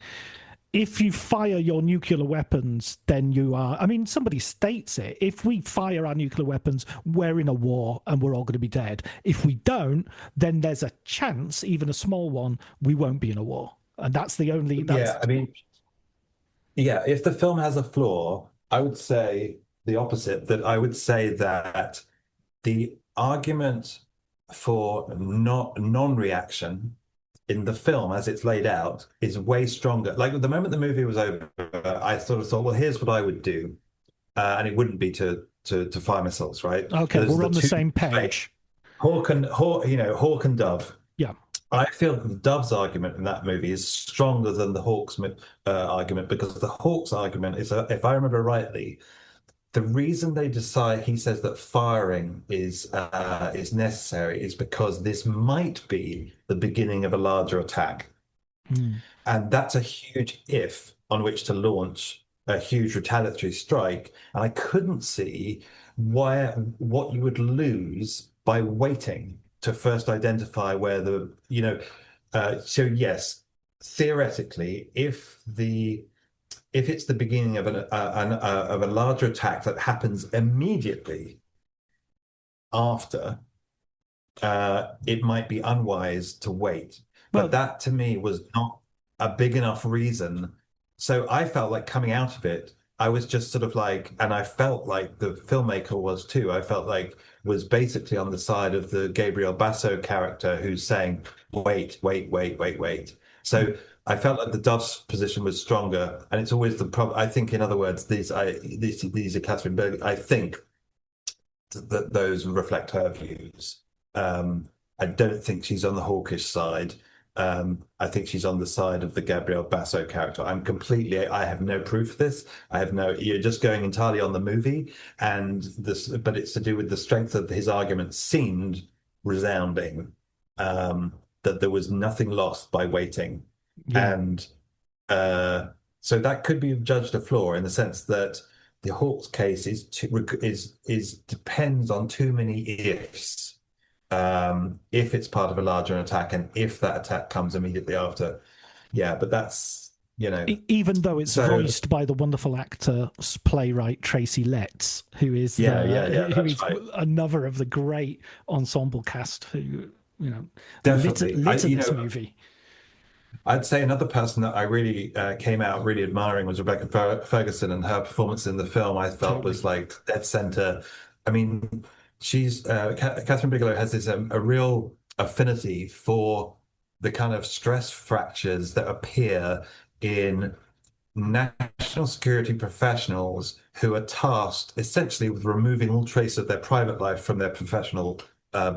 if you fire your nuclear weapons, then you are. I mean, somebody states it. If we fire our nuclear weapons, we're in a war and we're all going to be dead. If we don't, then there's a chance, even a small one, we won't be in a war. And that's the only. That's Yeah, I mean, yeah, if the film has a flaw, I would say the opposite, that I would say that the argument for not non-reaction in the film as it's laid out is way stronger. Like the moment the movie was over, I sort of thought, well, here's what I would do. And it wouldn't be to fire missiles, right? okay. There's We're the on the two same debate, page. Hawk and Dove. Yeah. I feel that the Dove's argument in that movie is stronger than the Hawk's argument because the Hawk's argument is, if I remember rightly, the reason they decide he says that firing is necessary is because this might be the beginning of a larger attack. Mm. And that's a huge if on which to launch a huge retaliatory strike. And I couldn't see what you would lose by waiting to first identify where so yes, theoretically, if it's the beginning of of a larger attack that happens immediately after, it might be unwise to wait. But Well, that to me was not a big enough reason. So I felt like coming out of it, I was just sort of like, and I felt like the filmmaker was too. I felt like was basically on the side of the Gabriel Basso character who's saying, wait, wait, wait, wait, wait. So I felt like the Dove's position was stronger, and it's always the problem. I think, in other words, these are Catherine Berg. I think that those reflect her views. I don't think she's on the hawkish side. I think she's on the side of the Gabriel Basso character. I have no proof of this. You're just going entirely on the movie but it's to do with the strength of his argument seemed resounding, that there was nothing lost by waiting. yeah. And uh, so that could be judged a flaw in the sense that the Hawks case is depends on too many ifs. If it's part of a larger attack and if that attack comes immediately after. Yeah, but that's Even though it's so voiced by the wonderful actor playwright Tracy Letts, who that's is right. another of the great ensemble cast who Definitely. lit this movie. I'd say another person that I really came out really admiring was Rebecca Ferguson, and her performance in the film I felt Totally. was like dead center. I mean, Catherine Bigelow has a real affinity for the kind of stress fractures that appear in national security professionals who are tasked essentially with removing all trace of their private life from their professional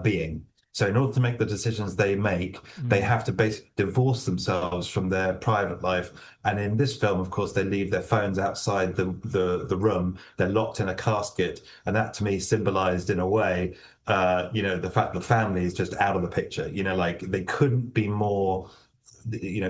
being. So in order to make the decisions they make, they have to basically divorce themselves from their private life. And in this film, of course, they leave their phones outside the room. They're locked in a casket. And that to me symbolized in a way, the fact the family is just out of the picture. Like they couldn't be more,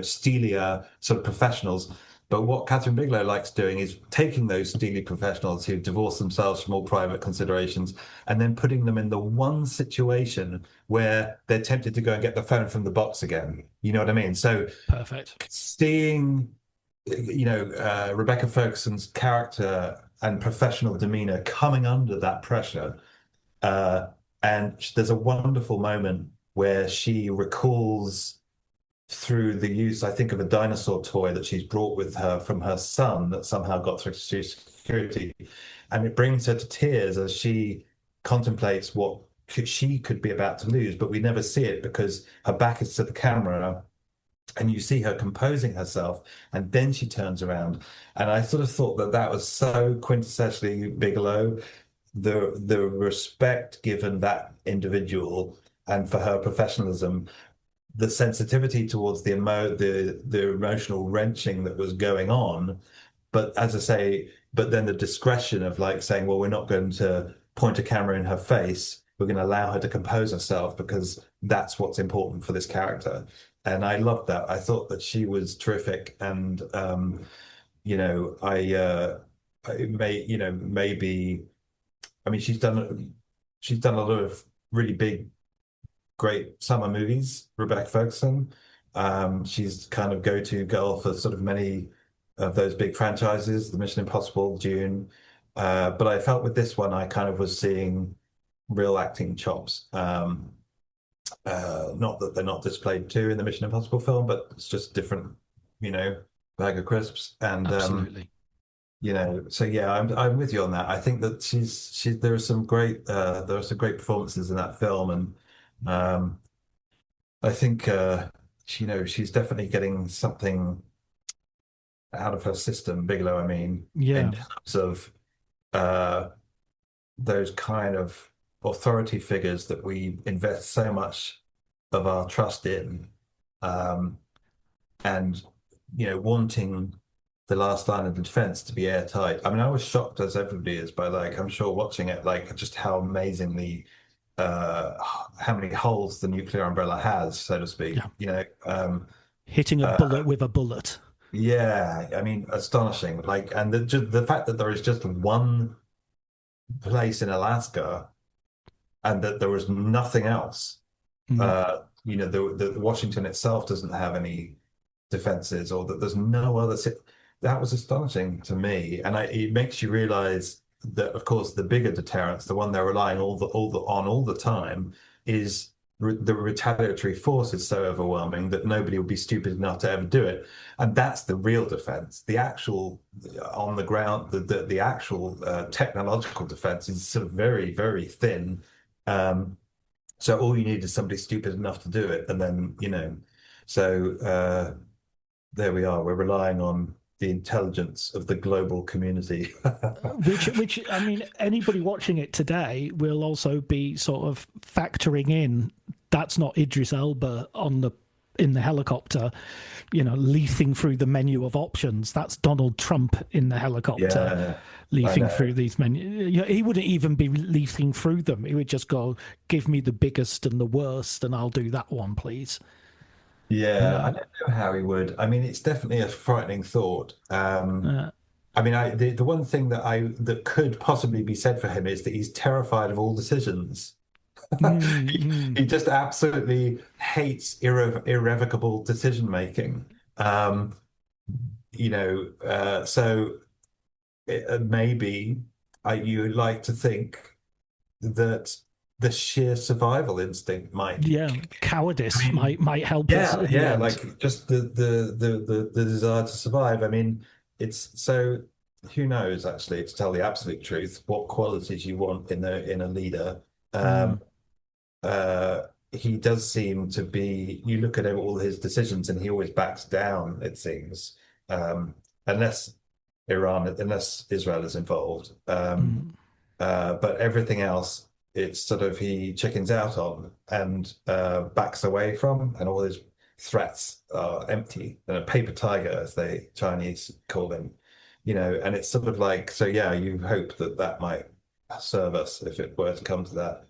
steelier sort of professionals. But what Catherine Bigelow likes doing is taking those steely professionals who divorce themselves from all private considerations and then putting them in the one situation where they're tempted to go and get the phone from the box again. You know what I mean? So Perfect. seeing, Rebecca Ferguson's character and professional demeanor coming under that pressure. And there's a wonderful moment where she recalls through the use, I think, of a dinosaur toy that she's brought with her from her son that somehow got through security. And it brings her to tears as she contemplates what she could be about to lose, but we never see it because her back is to the camera and you see her composing herself and then she turns around. And I sort of thought that that was so quintessentially Bigelow, the respect given that individual and for her professionalism, the sensitivity towards the emotional wrenching that was going on, but as I say, but then the discretion of like saying, well, we're not going to point a camera in her face. We're going to allow her to compose herself because that's what's important for this character. And I loved that. I thought that she was terrific. And maybe, I mean, she's done a lot of really big, great summer movies, Rebecca Ferguson. She's kind of go-to girl for sort of many of those big franchises, the Mission Impossible, Dune. But I felt with this one, I kind of was seeing real acting chops. Not that they're not displayed too in the Mission Impossible film, but it's just different, bag of crisps. And Absolutely. So yeah, I'm with you on that. I think that there are some great performances in that film, and I think she's definitely getting something out of her system, Bigelow. I mean, Yeah. in terms of those kind of authority figures that we invest so much of our trust in, and wanting the last line of defense to be airtight. I mean, I was shocked as everybody is by like I'm sure watching it, like just how amazingly how many holes the nuclear umbrella has, so to speak. Yeah. Hitting a bullet with a bullet. Yeah, I mean, astonishing. Like, and the fact that there is just one place in Alaska, and that there was nothing else. The Washington itself doesn't have any defenses, or that there's no other. That was astonishing to me, and it makes you realize that, of course, the bigger deterrence, the one they're relying on all the time, is the retaliatory force is so overwhelming that nobody would be stupid enough to ever do it, and that's the real defense. The actual on the ground, the actual technological defense is sort of very, very thin. So all you need is somebody stupid enough to do it, and then so there we are. We're relying on the intelligence of the global community. which I mean, anybody watching it today will also be sort of factoring in that's not Idris Elba in the helicopter, leafing through the menu of options. That's Donald Trump in the helicopter, leafing through these menus. He wouldn't even be leafing through them. He would just go, give me the biggest and the worst, and I'll do that one, please. Yeah, I don't know how he would. I mean, it's definitely a frightening thought. I mean, the one thing that could possibly be said for him is that he's terrified of all decisions. He just absolutely hates irrevocable decision making. So maybe you would like to think that the sheer survival instinct might, cowardice might help us. Like just the desire to survive. I mean, it's so who knows actually, to tell the absolute truth, what qualities you want in a leader. He does seem to be, you look at all his decisions and he always backs down, it seems, unless Israel is involved. But everything else, it's sort of he chickens out on and backs away from, and all his threats are empty. And a paper tiger, as they Chinese call him, and it's sort of like, so yeah, you hope that might serve us if it were to come to that.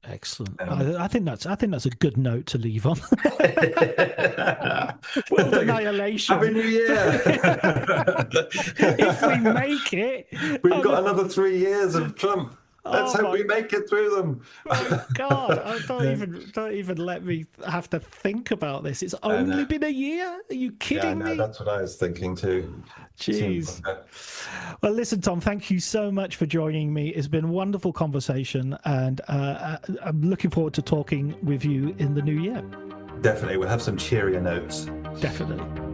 Excellent. I think that's a good note to leave on. World annihilation. Happy New Year. If we make it, we've got another 3 years of Trump. Let's hope we make it through them. Oh God! Don't even let me have to think about this. It's only been a year. Are you kidding me? That's what I was thinking too. Jeez. Well, listen, Tom. Thank you so much for joining me. It's been a wonderful conversation, and I'm looking forward to talking with you in the new year. Definitely, we'll have some cheerier notes. Definitely.